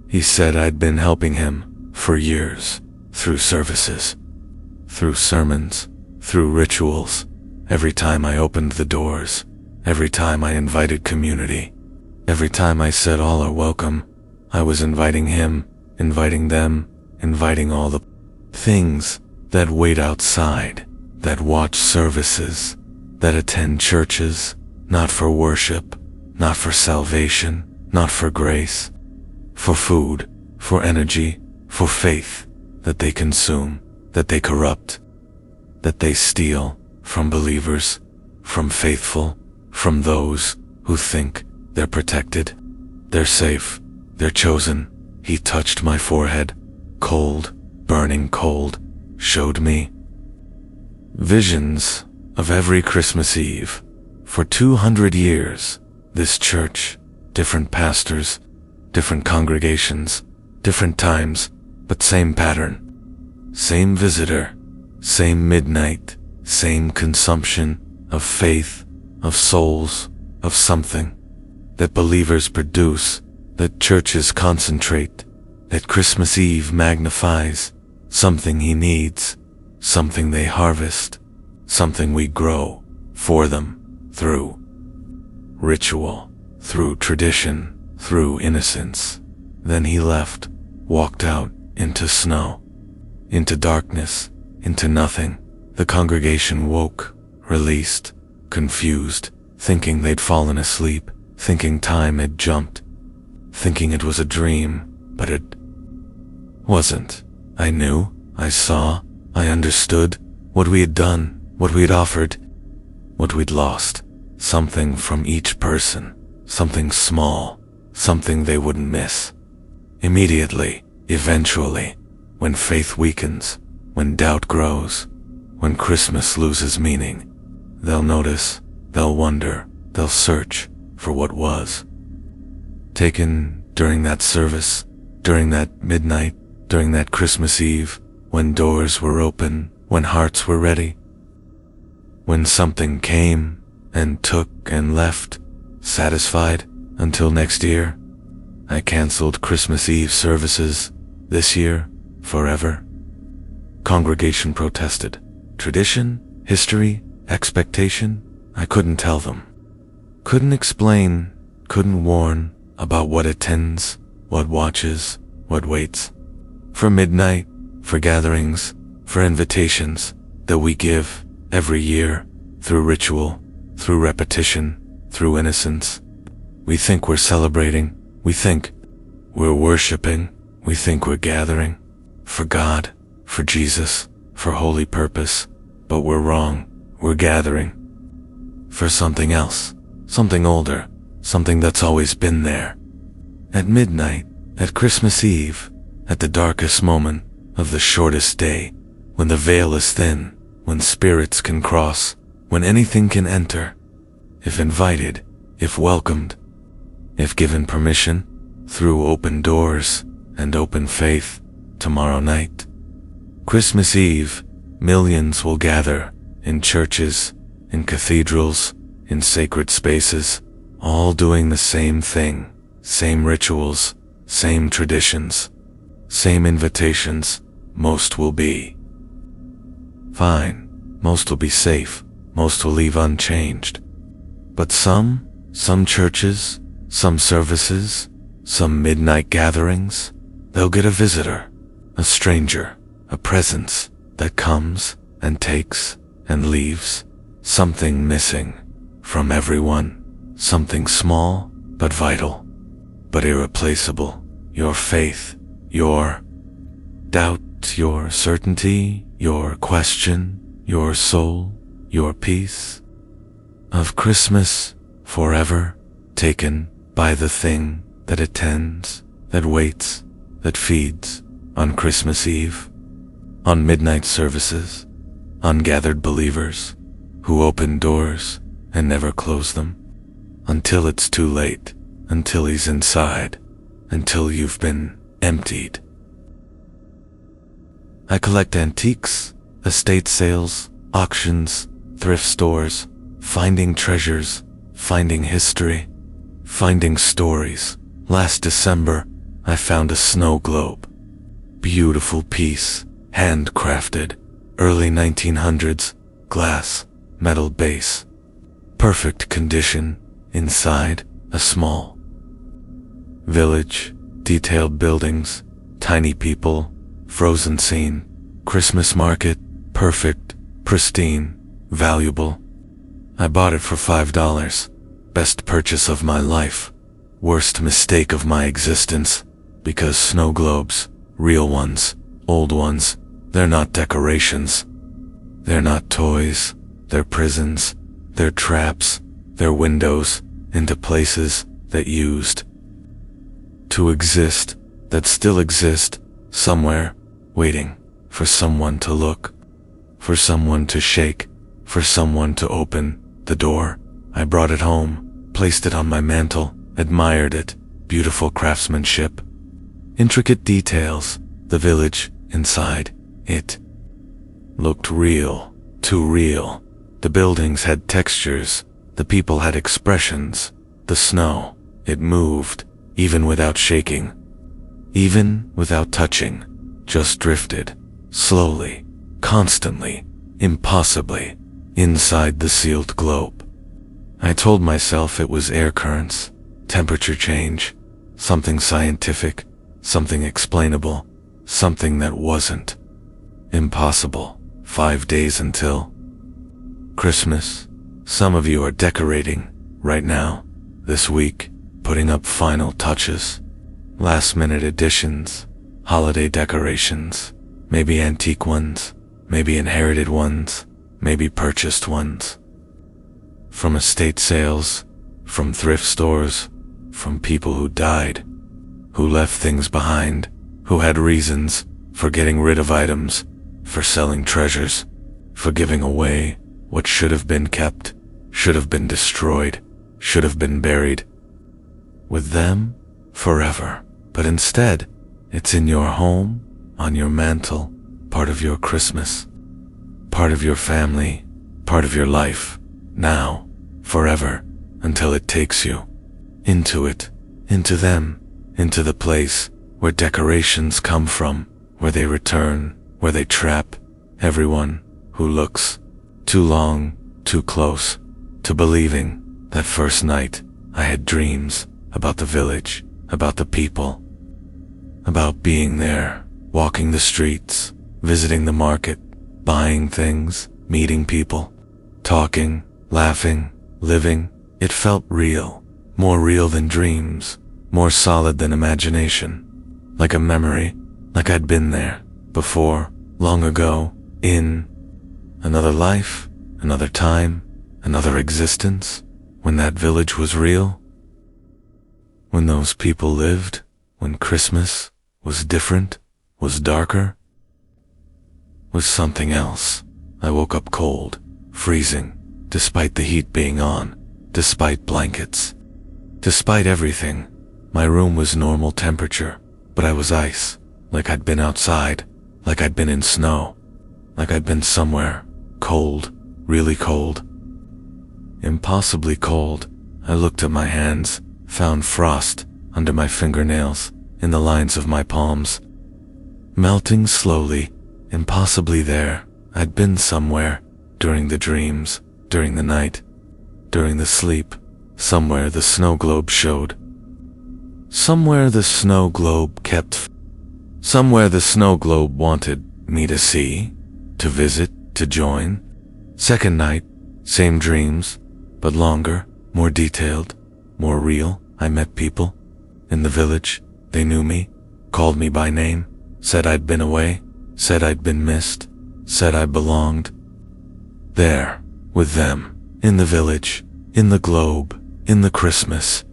S1: He said I'd been helping him for years, through services, through sermons, through rituals, every time I opened the doors, every time I invited community, every time I said all are welcome, I was inviting him, inviting them, inviting all the things that wait outside, that watch services, that attend churches, not for worship, not for salvation, not for grace, for food, for energy, for faith, that they consume, that they corrupt, that they steal from believers, from faithful, from those who think they're protected, they're safe, they're chosen. He touched my forehead, cold, burning cold, showed me visions of every Christmas Eve. For 200 years, this church, different pastors, different congregations, different times, but same pattern, same visitor, same midnight, same consumption of faith, of souls, of something that believers produce, that churches concentrate, that Christmas Eve magnifies, something he needs, something they harvest, something we grow for them through ritual, through tradition, through innocence. Then he left, walked out into snow, into darkness, into nothing. The congregation woke, released, confused, thinking they'd fallen asleep, thinking time had jumped, thinking it was a dream, but it wasn't. I knew, I saw, I understood what we had done, what we had offered, what we'd lost. Something from each person, something small, something they wouldn't miss. Immediately, eventually, when faith weakens, when doubt grows, when Christmas loses meaning, they'll notice, they'll wonder, they'll search for what was. Taken during that service, during that midnight, during that Christmas Eve, when doors were open, when hearts were ready, when something came and took and left, satisfied until next year. I canceled Christmas Eve services this year, forever. Congregation protested. Tradition, history, expectation, I couldn't tell them. Couldn't explain, couldn't warn about what attends, what watches, what waits. For midnight, for gatherings, for invitations that we give every year through ritual, through repetition, through innocence. We think we're celebrating, we think we're worshiping, we think we're gathering for God, for Jesus, for holy purpose, but we're wrong. We're gathering for something else, something older, something that's always been there. At midnight, at Christmas Eve, at the darkest moment of the shortest day, when the veil is thin, when spirits can cross, when anything can enter, if invited, if welcomed, if given permission, through open doors and open faith, tomorrow night. Christmas Eve, millions will gather in churches, in cathedrals, in sacred spaces, all doing the same thing, same rituals, same traditions, same invitations. Most will be fine, most will be safe, most will leave unchanged. But some churches, some services, some midnight gatherings, they'll get a visitor, a stranger, a presence that comes and takes and leaves, something missing from everyone, something small but vital, but irreplaceable. Your faith, your doubt, your certainty, your question, your soul, your peace. Of Christmas, forever, taken by the thing that attends, that waits, that feeds on Christmas Eve, on midnight services, on gathered believers who open doors and never close them, until it's too late, until he's inside, until you've been emptied. I collect antiques, estate sales, auctions, thrift stores, finding treasures, finding history, finding stories. Last December, I found a snow globe. Beautiful piece, handcrafted, early 1900s, glass, metal base. Perfect condition, inside, a small village, detailed buildings, tiny people, frozen scene, Christmas market, perfect, pristine, valuable. I bought it for $5. Best purchase of my life. Worst mistake of my existence, because snow globes, real ones, old ones, they're not decorations. They're not toys, they're prisons, they're traps, they're windows into places that used to exist, that still exist, somewhere, waiting for someone to look, for someone to shake, for someone to open the door. I brought it home, placed it on my mantle, admired it, beautiful craftsmanship, intricate details, the village inside it looked real, too real. The buildings had textures, the people had expressions, the snow, it moved, even without shaking, even without touching, just drifted, slowly, constantly, impossibly, inside the sealed globe. I told myself it was air currents, temperature change, something scientific, something explainable, something that wasn't. Impossible. 5 days until Christmas. Some of you are decorating right now. this week, putting up final touches, last-minute additions, holiday decorations, maybe antique ones, maybe inherited ones, maybe purchased ones. From estate sales, from thrift stores, from people who died, who left things behind, who had reasons for getting rid of items, for selling treasures, for giving away what should have been kept, should have been destroyed, should have been buried. With them, forever. But instead, it's in your home, on your mantle, part of your Christmas, part of your family, part of your life, now, forever, until it takes you. Into it, into them, into the place where decorations come from, where they return, where they trap everyone who looks too long, too close, to believing that first night I had dreams about the village, about the people, about being there, walking the streets, visiting the market, buying things, meeting people, talking, laughing, living. It felt real, more real than dreams, more solid than imagination, like a memory, like I'd been there, before, long ago, in another life, another time, another existence, when that village was real, when those people lived, when Christmas was different, was darker, was something else. I woke up cold, freezing, despite the heat being on, despite blankets, despite everything. My room was normal temperature, but I was ice, like I'd been outside, like I'd been in snow, like I'd been somewhere, cold, really cold. Impossibly cold. I looked at my hands, found frost under my fingernails, in the lines of my palms. Melting slowly, impossibly there. I'd been somewhere, during the dreams, during the night, during the sleep. Somewhere the snow globe showed. Somewhere the snow globe kept. Somewhere the snow globe wanted me to see, to visit, to join. Second night, same dreams, but longer, more detailed, more real. I met people. In the village, they knew me, called me by name, said I'd been away, said I'd been missed, said I belonged. There, with them, in the village, in the globe, in the Christmas.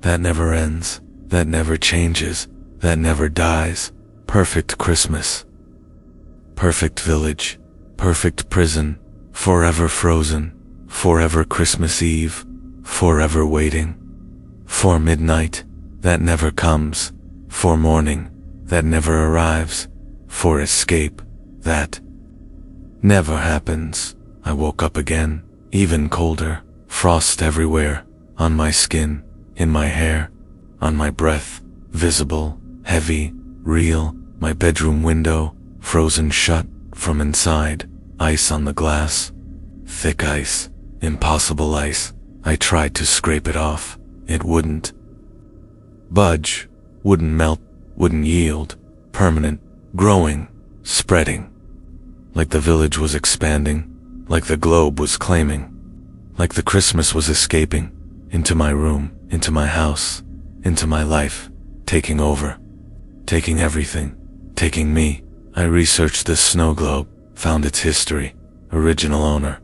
S1: That never ends, that never changes, that never dies. Perfect Christmas. Perfect village, perfect prison, forever frozen, forever Christmas Eve, forever waiting. For midnight, that never comes, for morning, that never arrives, for escape, that never happens. I woke up again, even colder, frost everywhere, on my skin, in my hair, on my breath, visible, heavy, real. My bedroom window, frozen shut from inside, ice on the glass, thick ice, impossible ice. I tried to scrape it off, it wouldn't budge, wouldn't melt, wouldn't yield, permanent, growing, spreading. Like the village was expanding, like the globe was claiming, like the Christmas was escaping, into my room, into my house, into my life, taking over, taking everything, taking me. I researched this snow globe, found its history, original owner.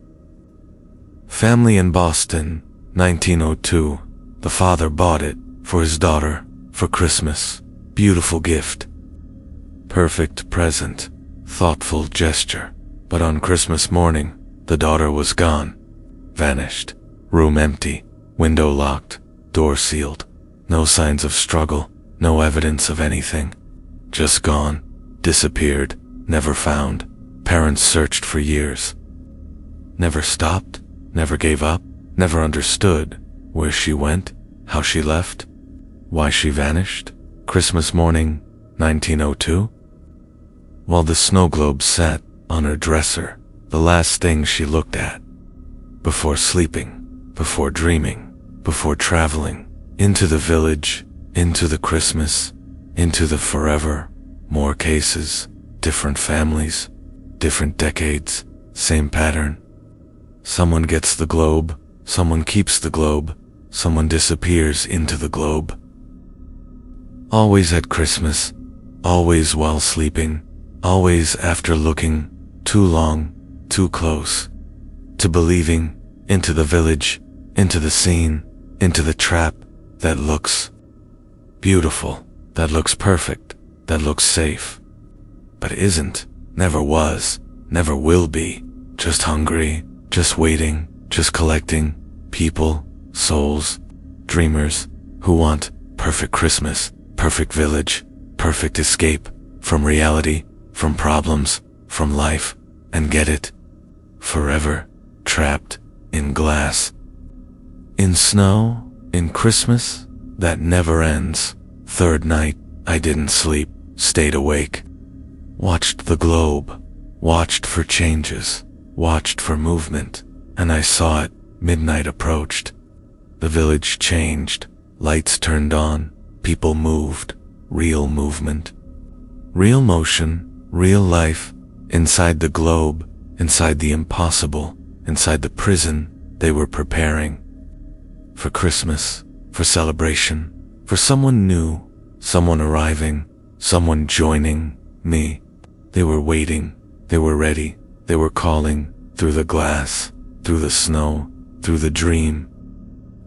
S1: Family in Boston, 1902. The father bought it for his daughter for Christmas. Beautiful gift. Perfect present. Thoughtful gesture. But on Christmas morning, the daughter was gone. Vanished. Room empty. Window locked. Door sealed. No signs of struggle. No evidence of anything. Just gone. Disappeared. Never found. Parents searched for years. Never stopped. Never gave up. Never understood where she went, how she left, why she vanished. Christmas morning, 1902. While the snow globe sat on her dresser, the last thing she looked at, before sleeping, before dreaming, before traveling, into the village, into the Christmas, into the forever. More cases, different families, different decades, same pattern. Someone gets the globe, someone keeps the globe, someone disappears into the globe. Always at Christmas, always while sleeping, always after looking too long, too close, to believing, into the village, into the scene, into the trap that looks beautiful, that looks perfect, that looks safe, but isn't, never was, never will be, just hungry, just waiting, just collecting people, souls, dreamers who want perfect Christmas, perfect village, perfect escape from reality, from problems, from life, and get it forever trapped in glass, in snow, in Christmas that never ends. Third night, I didn't sleep, stayed awake, watched the globe, watched for changes, watched for movement, and I saw it. Midnight approached. The village changed, lights turned on, people moved, real movement, real motion, real life, inside the globe, inside the impossible, inside the prison they were preparing. For Christmas, for celebration, for someone new, someone arriving, someone joining me. They were waiting, they were ready, they were calling through the glass, through the snow, through the dream.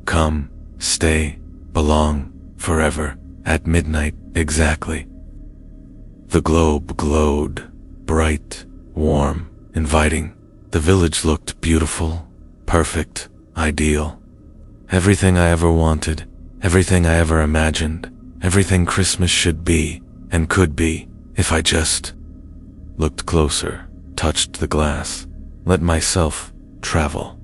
S1: Come, stay, belong, forever, at midnight, exactly. The globe glowed, bright, warm, inviting. The village looked beautiful, perfect, ideal. Everything I ever wanted, everything I ever imagined, everything Christmas should be and could be if I just looked closer, touched the glass, let myself travel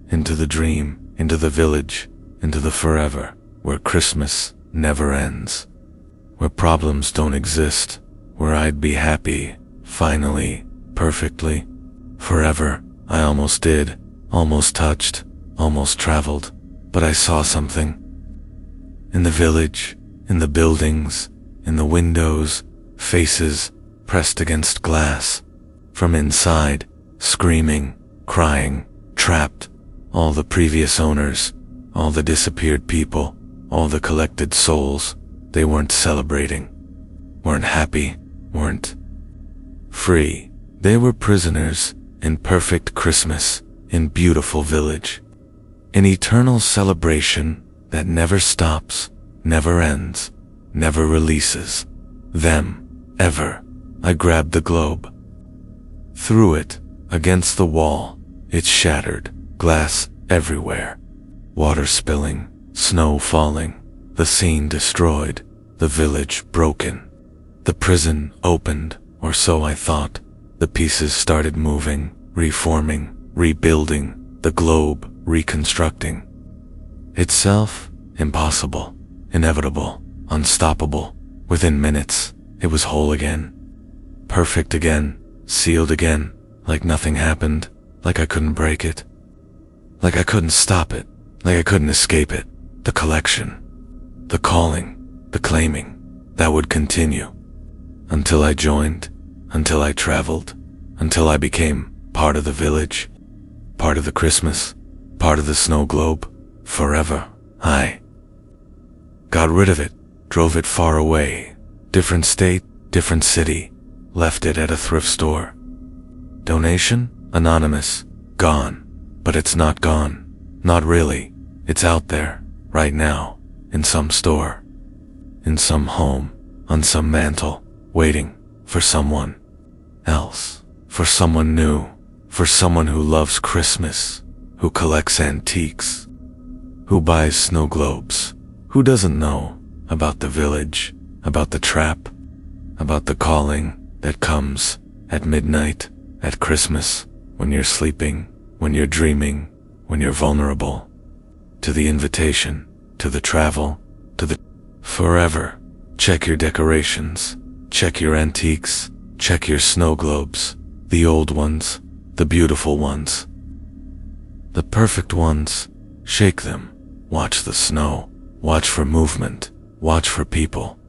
S1: into the dream, into the village, into the forever, where Christmas never ends, where problems don't exist, where I'd be happy, finally, perfectly, forever. I almost did, almost touched, almost traveled, but I saw something. In the village, in the buildings, in the windows, faces pressed against glass, from inside, screaming, crying, trapped, all the previous owners, all the disappeared people, all the collected souls. They weren't celebrating, weren't happy, weren't free. They were prisoners in perfect Christmas, in beautiful village, in eternal celebration that never stops, never ends, never releases them, ever. I grabbed the globe, threw it against the wall. It shattered, glass everywhere, water spilling, snow falling, the scene destroyed, the village broken. The prison opened, or so I thought. The pieces started moving, reforming, rebuilding, the globe reconstructing. Itself, impossible, inevitable, unstoppable. Within minutes, it was whole again, perfect again, sealed again, like nothing happened, like I couldn't break it, like I couldn't stop it, like I couldn't escape it. The collection, the calling, the claiming, that would continue until I joined, until I traveled, until I became part of the village, part of the Christmas, part of the snow globe, forever. I got rid of it, drove it far away, different state, different city, left it at a thrift store. Donation? Anonymous. Gone. But it's not gone. Not really. It's out there, right now, in some store, in some home, on some mantle, waiting for someone else, for someone new, for someone who loves Christmas, who collects antiques, who buys snow globes, who doesn't know about the village, about the trap, about the calling that comes at midnight, at Christmas, when you're sleeping, when you're dreaming, when you're vulnerable, to the invitation, to the travel, to the forever. Check your decorations, check your antiques, check your snow globes, the old ones, the beautiful ones, the perfect ones. Shake them, watch the snow, watch for movement, watch for people,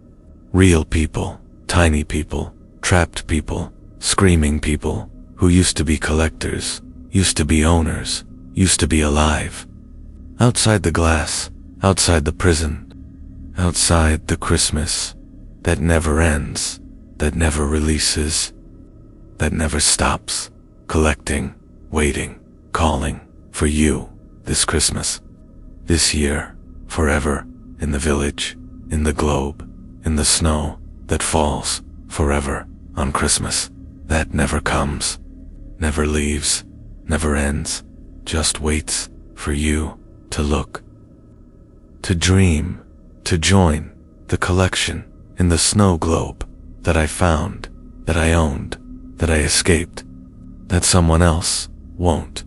S1: real people, tiny people, trapped people, screaming people, who used to be collectors, used to be owners, used to be alive. Outside the glass, outside the prison, outside the Christmas that never ends, that never releases, that never stops, collecting, waiting, calling for you this Christmas, this year, forever, in the village, in the globe, in the snow that falls forever on Christmas, that never comes, never leaves, never ends, just waits for you to look, to dream, to join the collection in the snow globe that I found, that I owned, that I escaped, that someone else won't.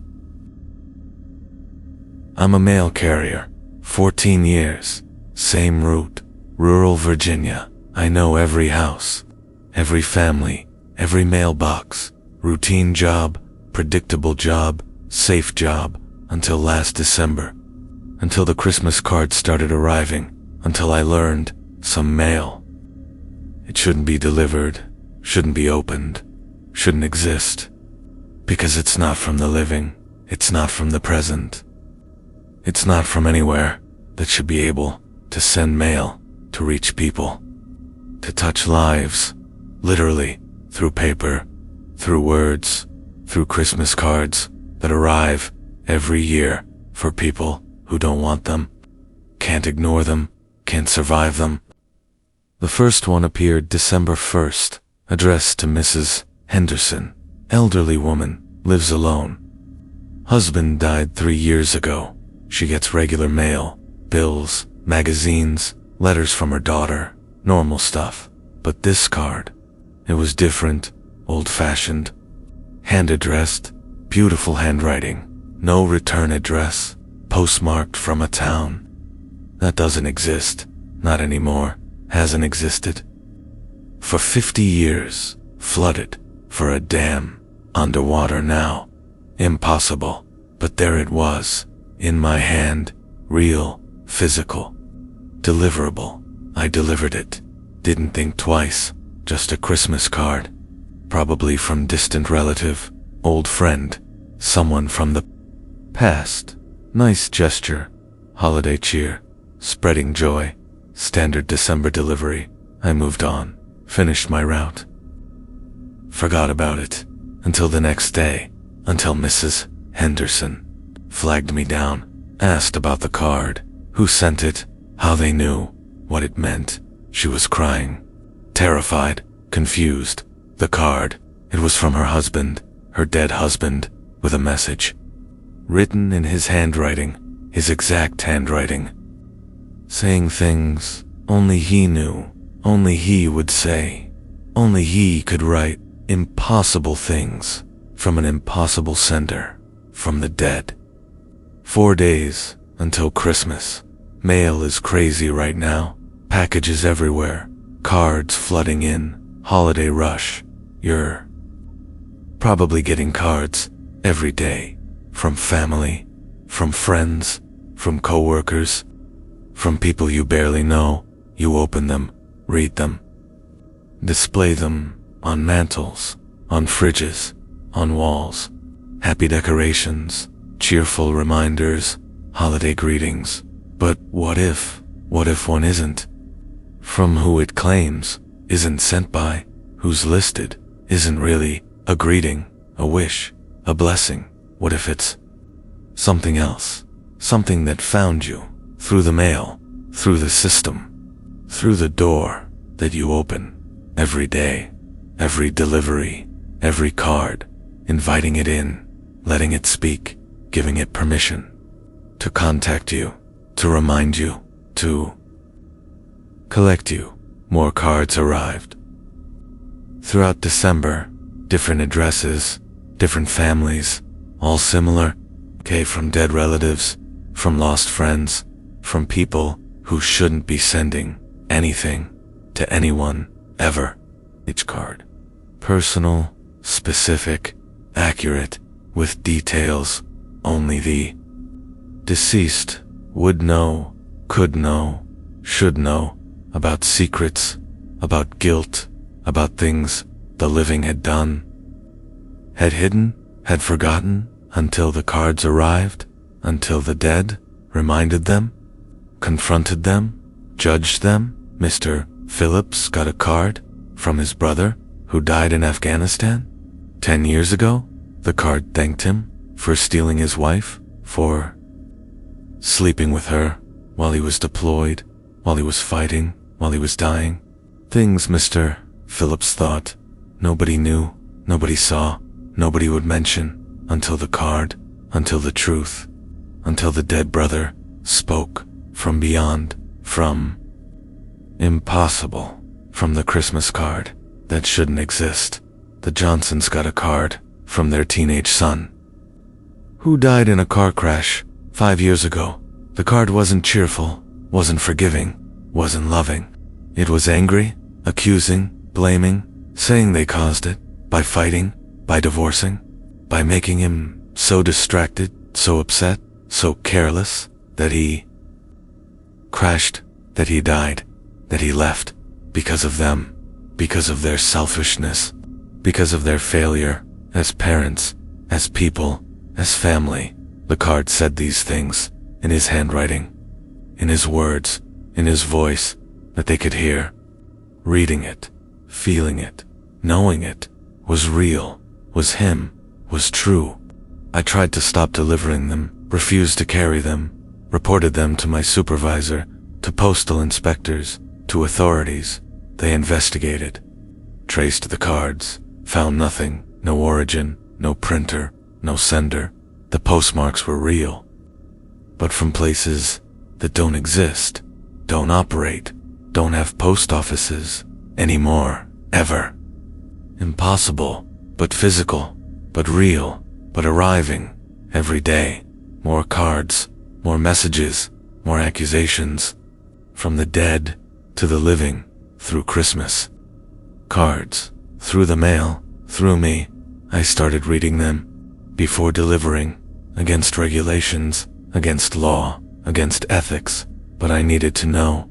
S1: I'm a mail carrier, 14 years, same route, rural Virginia. I know every house, every family, every mailbox, routine job, predictable job, safe job, until last December, until the Christmas cards started arriving, until I learned some mail. It shouldn't be delivered, shouldn't be opened, shouldn't exist, because it's not from the living, it's not from the present. It's not from anywhere that should be able to send mail, to reach people, to touch lives, literally, through paper, through words, through Christmas cards that arrive every year for people who don't want them, can't ignore them, can't survive them. The first one appeared December 1st, addressed to Mrs. Henderson, elderly woman, lives alone. Husband died 3 years ago. She gets regular mail, bills, magazines, letters from her daughter, normal stuff. But this card, it was different, old-fashioned, hand-addressed, beautiful handwriting, no return address, postmarked from a town. That doesn't exist, not anymore, hasn't existed. For 50 years, flooded, for a dam, underwater now. Impossible, but there it was, in my hand, real, physical, deliverable. I delivered it, didn't think twice, just a Christmas card, probably from distant relative, old friend, someone from the past. Nice gesture, holiday cheer, spreading joy, standard December delivery. I moved on, finished my route. Forgot about it, until the next day, until Mrs. Henderson flagged me down, asked about the card, who sent it, how they knew, what it meant. She was crying, terrified, confused. The card, it was from her husband, her dead husband, with a message, written in his handwriting, his exact handwriting, saying things only he knew, only he would say, only he could write, impossible things, from an impossible sender, from the dead. 4 days until Christmas. Mail is crazy right now. Packages everywhere. Cards flooding in. Holiday rush. You're probably getting cards every day. From family, from friends, from coworkers, from people you barely know. You open them, read them, display them on mantles, on fridges, on walls. Happy decorations, cheerful reminders, holiday greetings. But what if one isn't? From who it claims, isn't sent by, who's listed, isn't really a greeting, a wish, a blessing. What if it's something else? Something that found you, through the mail, through the system, through the door that you open, every day, every delivery, every card, inviting it in, letting it speak, giving it permission to contact you, to remind you, to collect you. More cards arrived. Throughout December, different addresses, different families, all similar, from dead relatives, from lost friends, from people who shouldn't be sending anything to anyone, ever. Each card, personal, specific, accurate, with details only the deceased would know, could know, should know, about secrets, about guilt, about things the living had done, had hidden, had forgotten, until the cards arrived, until the dead reminded them. confronted them, judged them. Mr. Phillips got a card from his brother who died in Afghanistan 10 years ago. The card thanked him for stealing his wife, for sleeping with her while he was deployed, while he was fighting, while he was dying. Things Mr. Phillips thought nobody knew, nobody saw, nobody would mention until the card, until the truth, until the dead brother spoke from beyond, from impossible, from the Christmas card that shouldn't exist. The Johnsons got a card from their teenage son, who died in a car crash 5 years ago. The card wasn't cheerful, wasn't forgiving, wasn't loving. It was angry, accusing, blaming, saying they caused it, by fighting, by divorcing, by making him so distracted, so upset, so careless, that he crashed, that he died, that he left, because of them, because of their selfishness, because of their failure as parents, as people, as family. The card said these things in his handwriting, in his words, in his voice, that they could hear. Reading it, feeling it, knowing it, was real, was him, was true. I tried to stop delivering them, refused to carry them, reported them to my supervisor, to postal inspectors, to authorities. They investigated, traced the cards, found nothing, no origin, no printer, no sender. The postmarks were real, but from places that don't exist, don't operate, don't have post offices anymore, ever. Impossible, but physical, but real, but arriving every day. More cards, more messages, more accusations, from the dead to the living, through Christmas. Cards, through the mail, through me. I started reading them before delivering, against regulations, against law, against ethics, but I needed to know,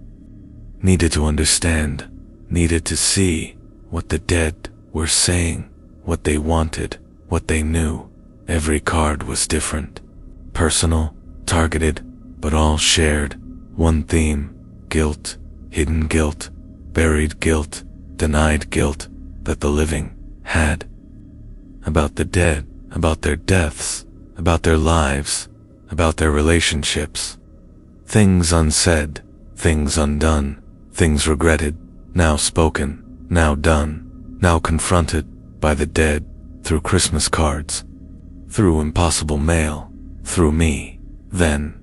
S1: needed to understand, needed to see what the dead were saying, what they wanted, what they knew. Every card was different, personal, targeted, but all shared one theme: guilt, hidden guilt, buried guilt, denied guilt that the living had. About the dead, about their deaths, about their lives, about their relationships. Things unsaid, things undone, things regretted, now spoken, now done, now confronted by the dead through Christmas cards, through impossible mail, through me. Then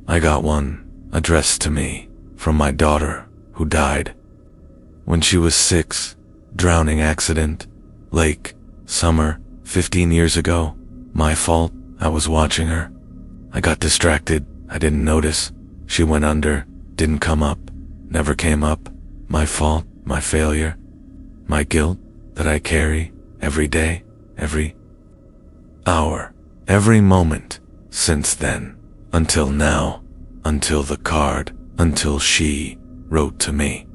S1: I got one addressed to me from my daughter who died when she was 6, drowning accident, lake, summer, 15 years ago. My fault, I was watching her. I got distracted, I didn't notice. She went under, didn't come up, never came up. My fault, my failure, my guilt that I carry every day, every hour, every moment since then, until now, until the card, until she wrote to me.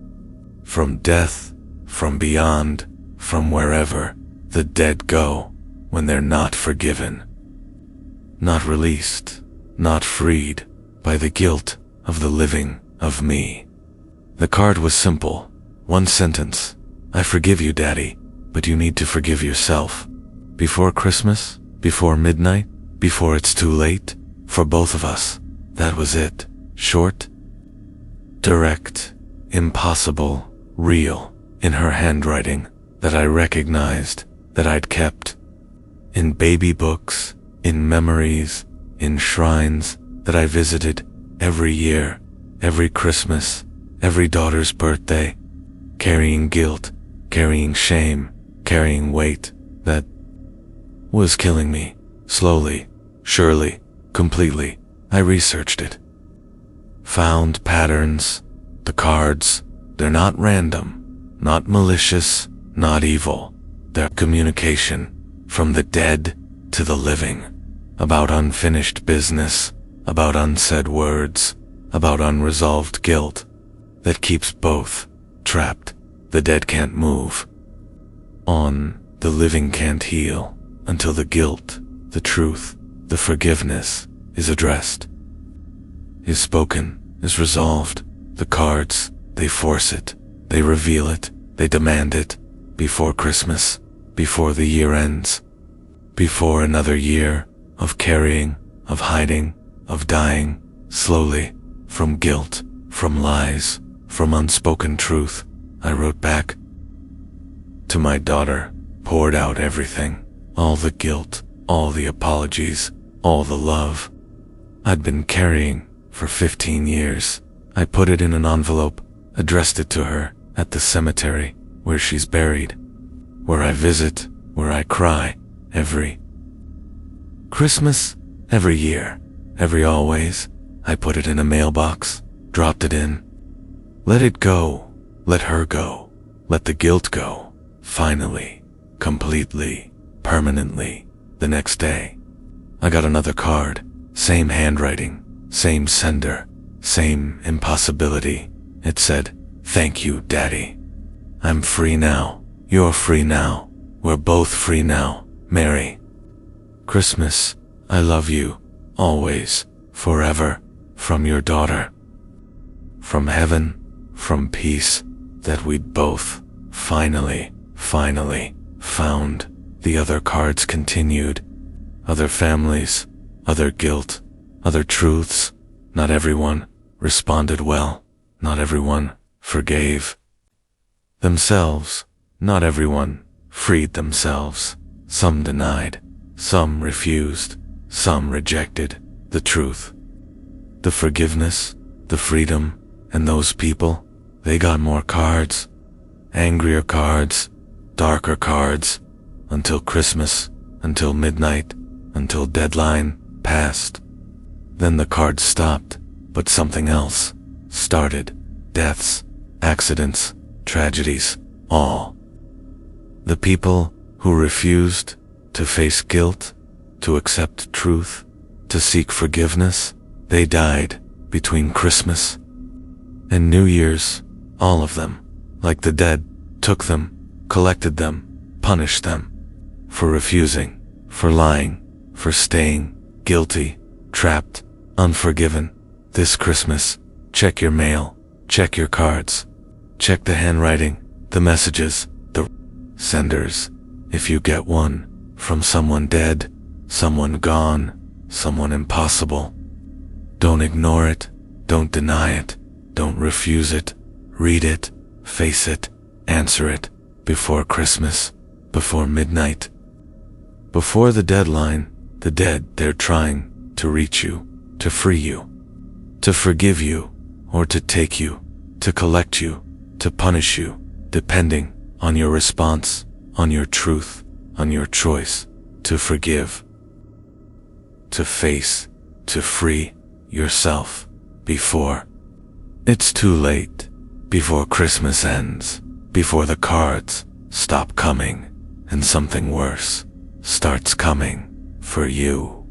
S1: From death, from beyond, from wherever the dead go when they're not forgiven, not released, not freed by the guilt of the living, of me. The card was simple, one sentence: I forgive you, Daddy, but you need to forgive yourself. Before Christmas, before midnight, before it's too late, for both of us. That was it. Short, direct, impossible, real, in her handwriting that I recognized, that I'd kept. In baby books, in memories, in shrines that I visited every year, every Christmas, every daughter's birthday, carrying guilt, carrying shame, carrying weight that was killing me, slowly, surely, completely. I researched it. Found patterns. The cards, they're not random, not malicious, not evil. They're communication from the dead to the living, about unfinished business, about unsaid words, about unresolved guilt that keeps both trapped. The dead can't move on, the living can't heal until the guilt, the truth, the forgiveness is addressed, is spoken, is resolved. The cards, they force it, they reveal it, they demand it, before Christmas, before the year ends, before another year of carrying, of hiding, of dying, slowly, from guilt, from lies, from unspoken truth. I wrote back to my daughter, poured out everything, all the guilt, all the apologies, all the love I'd been carrying for 15 years. I put it in an envelope, addressed it to her at the cemetery where she's buried, where I visit, where I cry every Christmas, every year, every always. I put it in a mailbox, dropped it in. Let it go, let her go, let the guilt go, finally, completely, permanently. The next day, I got another card, same handwriting, same sender, same impossibility. It said, "Thank you, Daddy. I'm free now. You're free now. We're both free now. Merry Christmas. I love you, always, forever, from your daughter." From heaven, from peace, that we'd both, finally found. The other cards continued. Other families, other guilt, other truths. Not everyone responded well. Not everyone forgave themselves. Not everyone freed themselves. Some denied, some refused, some rejected the truth, the forgiveness, the freedom, and those people, they got more cards, angrier cards, darker cards, until Christmas, until midnight, until deadline passed. Then the cards stopped, but something else started. Deaths, accidents, tragedies, all. The people who refused to face guilt, to accept truth, to seek forgiveness, they died between Christmas and New Year's. All of them, like the dead, took them, collected them, punished them, for refusing, for lying, for staying guilty, trapped, unforgiven. This Christmas, check your mail, check your cards, check the handwriting, the messages, the senders. If you get one from someone dead, someone gone, someone impossible, don't ignore it, don't deny it, don't refuse it. Read it, face it, answer it, before Christmas, before midnight, before the deadline. The dead, they're trying to reach you, to free you, to forgive you, or to take you, to collect you, to punish you, depending on your response, on your truth, on your choice, to forgive, to face, to free yourself before it's too late, before Christmas ends, before the cards stop coming and something worse starts coming for you.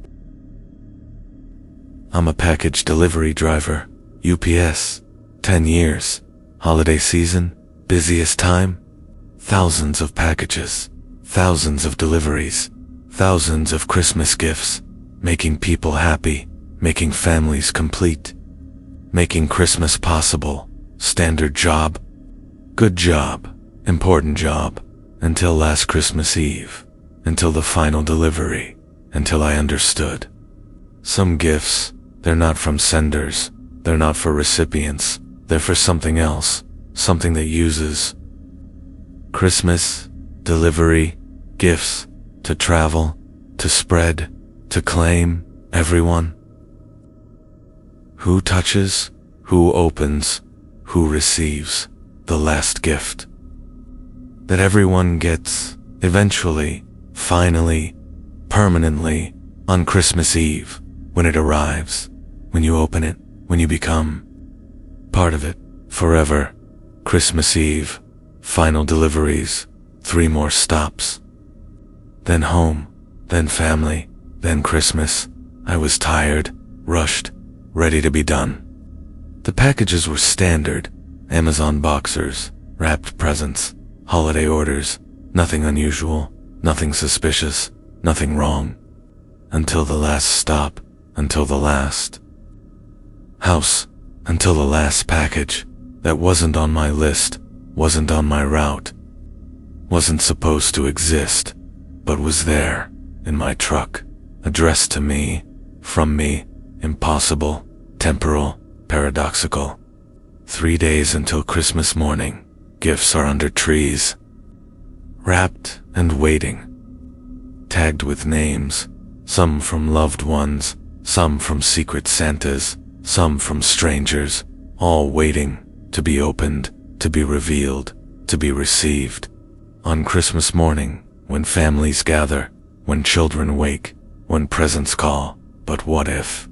S1: I'm a package delivery driver, UPS, 10 years, holiday season, busiest time, thousands of packages, thousands of deliveries, thousands of Christmas gifts, making people happy, making families complete, making Christmas possible. Standard job, good job, important job, until last Christmas Eve, until the final delivery, until I understood. Some gifts, they're not from senders, they're not for recipients, they're for something else, something that uses Christmas, delivery, gifts, to travel, to spread, to claim, everyone. Who touches, who opens, who receives the last gift that everyone gets eventually, finally, permanently, on Christmas Eve, when it arrives, when you open it, when you become part of it, forever. Christmas Eve, final deliveries, 3 more stops. Then home, then family, then Christmas. I was tired, rushed, ready to be done. The packages were standard, Amazon boxers, wrapped presents, holiday orders, nothing unusual, nothing suspicious, nothing wrong. Until the last stop, until the last house until the last package that wasn't on my list, wasn't on my route, wasn't supposed to exist, but was there, in my truck, addressed to me, from me, impossible, temporal, paradoxical. 3 days until Christmas morning, gifts are under trees, wrapped and waiting, tagged with names, some from loved ones, some from secret Santas, some from strangers, all waiting to be opened, to be revealed, to be received. On Christmas morning, when families gather, when children wake, when presents call, but what if?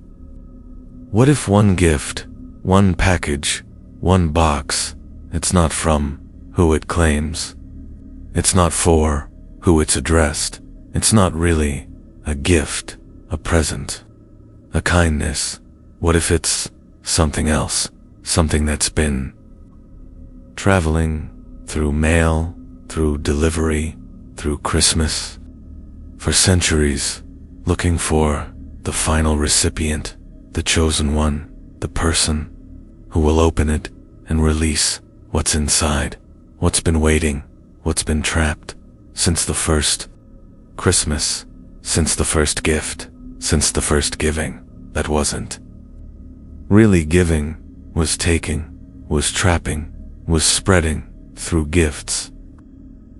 S1: What if one gift, one package, one box, it's not from who it claims? It's not for who it's addressed. It's not really a gift, a present, a kindness. What if it's something else, something that's been traveling through mail, through delivery, through Christmas, for centuries, looking for the final recipient, the chosen one, the person who will open it and release what's inside, what's been waiting, what's been trapped since the first Christmas, since the first gift, since the first giving that wasn't really giving, was taking, was trapping, was spreading through gifts.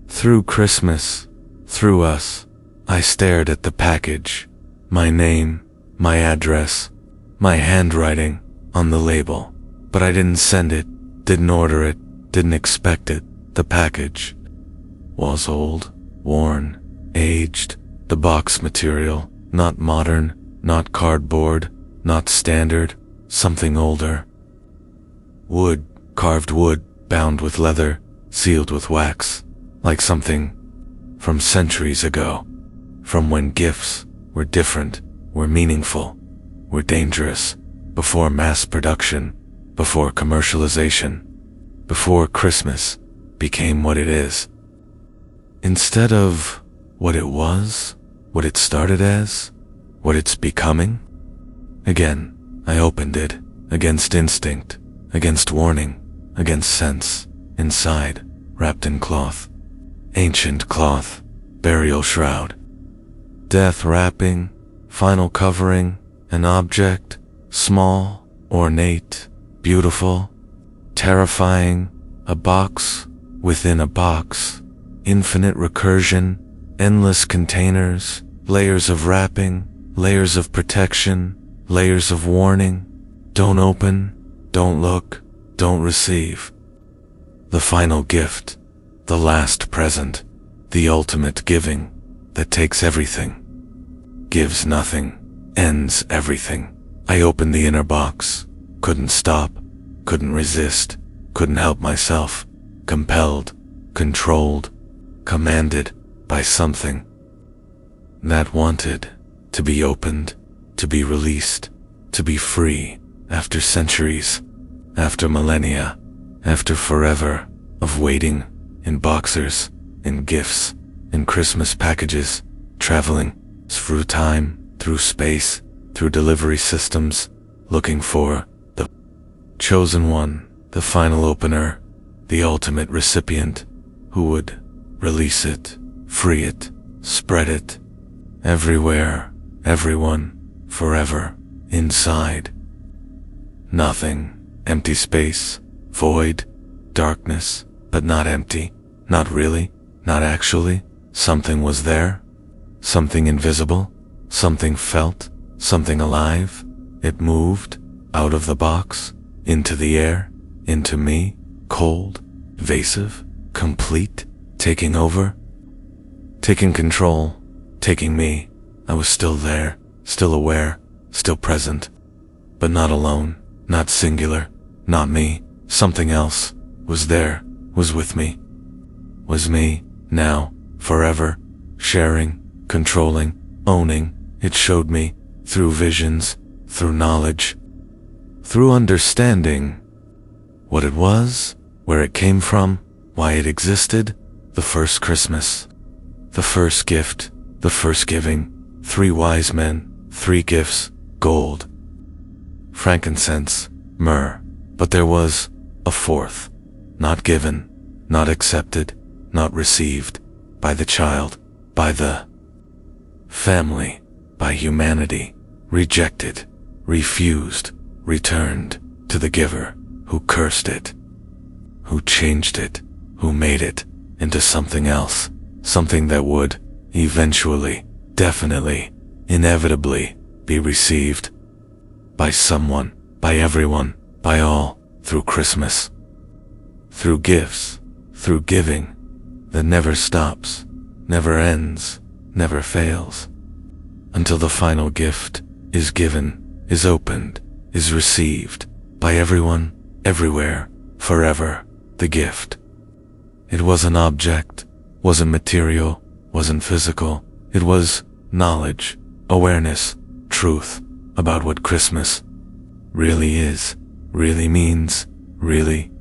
S1: Through Christmas, through us, I stared at the package, my name, my address, my handwriting on the label, but I didn't send it, didn't order it, didn't expect it. The package was old, worn, aged, the box material, not modern, not cardboard, not standard, something older. Wood, carved wood, bound with leather, sealed with wax, like something from centuries ago, from when gifts were different, were meaningful, were dangerous, before mass production, before commercialization, before Christmas became what it is. Instead of what it was, what it started as, what it's becoming. Again, I opened it, against instinct, against warning, against sense, inside, wrapped in cloth. Ancient cloth, burial shroud. Death wrapping, final covering, an object, small, ornate, beautiful, terrifying, a box within a box, infinite recursion, endless containers, layers of wrapping, layers of protection, layers of warning. Don't open, don't look, don't receive. The final gift, the last present, the ultimate giving that takes everything, gives nothing, ends everything. I opened the inner box, couldn't stop, couldn't resist, couldn't help myself, compelled, controlled, commanded by something that wanted to be opened, to be released, to be free after centuries, after millennia, after forever of waiting in boxers, in gifts, in Christmas packages, traveling through time, through space, through delivery systems, looking for the chosen one, the final opener, the ultimate recipient who would release it, free it, spread it, everywhere, everyone, forever, inside. Nothing, empty space, void, darkness, but not empty, not really, not actually. Something was there, something invisible, something felt, something alive. It moved out of the box, into the air, into me, cold, evasive, complete, taking over, taking control, taking me. I was still there, still aware, still present, but not alone, not singular, not me. Something else was there, was with me, was me, now, forever, sharing, controlling, owning. It showed me, through visions, through knowledge, through understanding, what it was, where it came from, why it existed. The first Christmas, the first gift, the first giving, 3 wise men, 3 gifts, gold, frankincense, myrrh, but there was a fourth, not given, not accepted, not received, by the child, by the family, by humanity, rejected, refused, returned to the giver who cursed it, who changed it, who made it into something else, something that would eventually, definitely, inevitably be received by someone, by everyone, by all, through Christmas, through gifts, through giving that never stops, never ends, never fails, until the final gift is given, is opened, is received by everyone, everywhere, forever, the gift. It was an object, wasn't material, wasn't physical. It was knowledge, awareness, truth about what Christmas really is, really means, really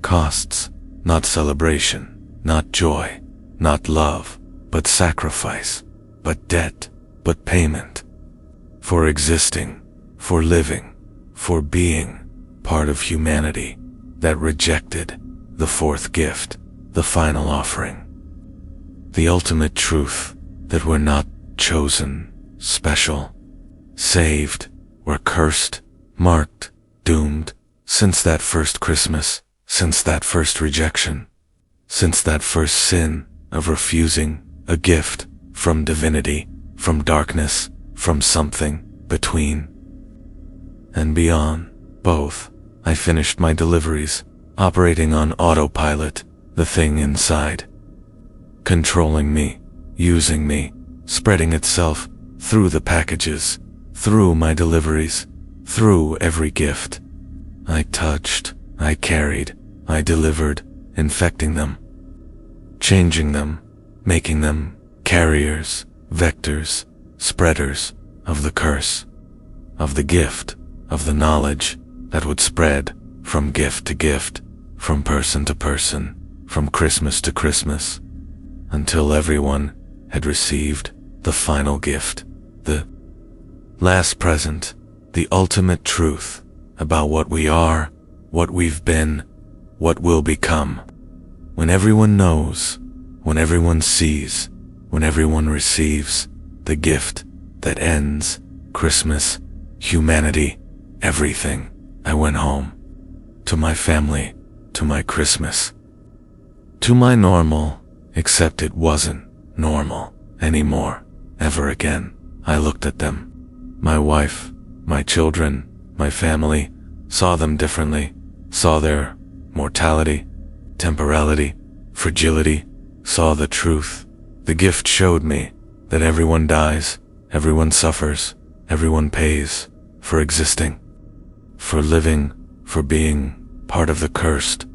S1: costs. Not celebration, not joy, not love, but sacrifice, but debt, but payment. For existing, for living, for being part of humanity that rejected the fourth gift, the final offering. The ultimate truth that we're not chosen, special, saved, we're cursed, marked, doomed, since that first Christmas, since that first rejection, since that first sin of refusing a gift from divinity, from darkness, from something between and beyond both. I finished my deliveries, operating on autopilot, the thing inside, controlling me, using me, spreading itself through the packages, through my deliveries, through every gift I touched, I carried, I delivered, infecting them, changing them, making them carriers, vectors, spreaders of the curse, of the gift, of the knowledge that would spread from gift to gift, from person to person, from Christmas to Christmas, until everyone had received the final gift, the last present, the ultimate truth about what we are, what we've been, what will become. When everyone knows, when everyone sees, when everyone receives the gift that ends Christmas, humanity, everything, I went home, to my family, to my Christmas, to my normal, except it wasn't normal anymore, ever again. I looked at them, my wife, my children, my family, saw them differently, saw their mortality, temporality, fragility, saw the truth. The gift showed me that everyone dies, everyone suffers, everyone pays for existing, for living, for being part of the cursed,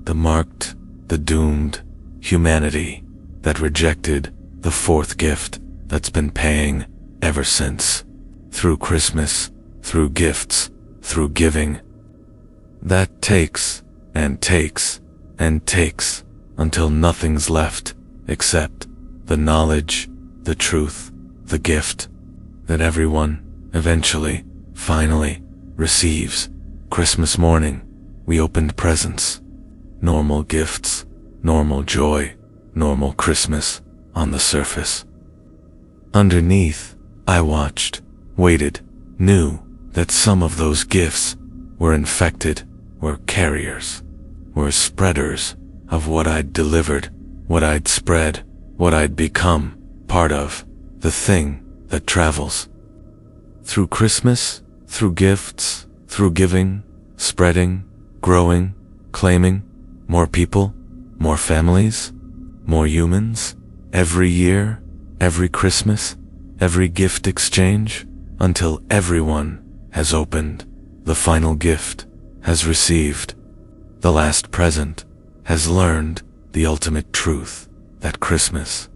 S1: the marked, the doomed humanity that rejected the fourth gift that's been paying ever since, through Christmas, through gifts, through giving, that takes and takes and takes until nothing's left except the knowledge, the truth, the gift that everyone eventually, finally receives. Christmas morning, we opened presents, normal gifts, normal joy, normal Christmas on the surface. Underneath, I watched, waited, knew that some of those gifts were infected, were carriers, were spreaders of what I'd delivered, what I'd spread, what I'd become, part of, the thing that travels. Through Christmas, through gifts, through giving, spreading, growing, claiming, more people, more families, more humans, every year, every Christmas, every gift exchange, until everyone has opened the final gift, has received the last present, has learned the ultimate truth that Christmas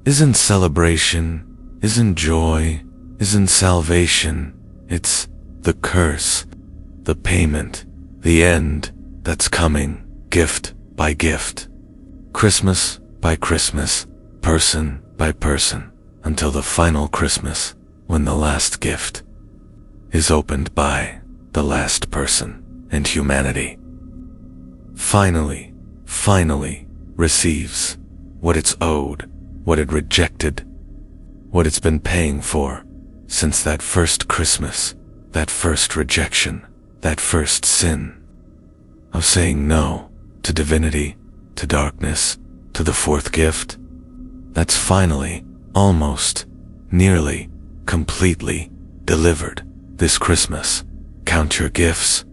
S1: isn't celebration, isn't joy, isn't salvation. It's the curse, the payment, the end that's coming, gift by gift, Christmas by Christmas, person by person, until the final Christmas, when the last gift is opened by the last person in humanity finally receives what it's owed, what it rejected, what it's been paying for since that first Christmas, that first rejection, that first sin of saying no to divinity, to darkness, to the fourth gift. That's finally, almost, nearly, completely delivered this Christmas. Count your gifts.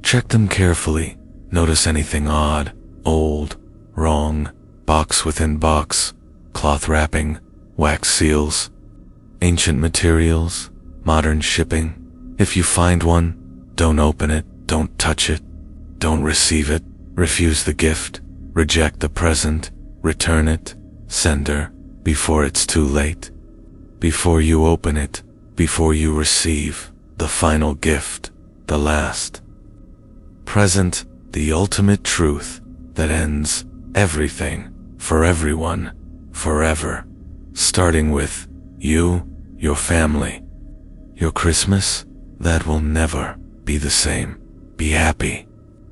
S1: Check them carefully. Notice anything odd, old, wrong, box within box, cloth wrapping, wax seals, ancient materials, modern shipping. If you find one, don't open it, don't touch it, don't receive it, refuse the gift, reject the present, return it, sender, before it's too late. Before you open it, before you receive the final gift, the last present, the ultimate truth that ends everything for everyone, forever, starting with you, your family, your Christmas, that will never be the same. Be happy,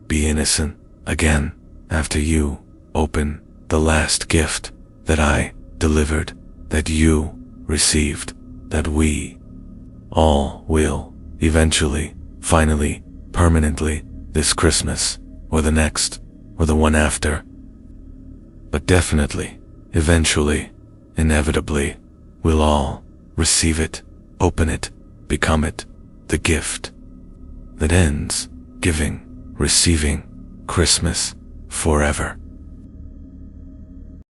S1: be innocent again after you open the last gift that I delivered, that you received, that we all will eventually, finally, permanently, this Christmas, or the next, or the one after. But definitely, eventually, inevitably, we'll all receive it, open it, become it, the gift that ends giving, receiving Christmas forever.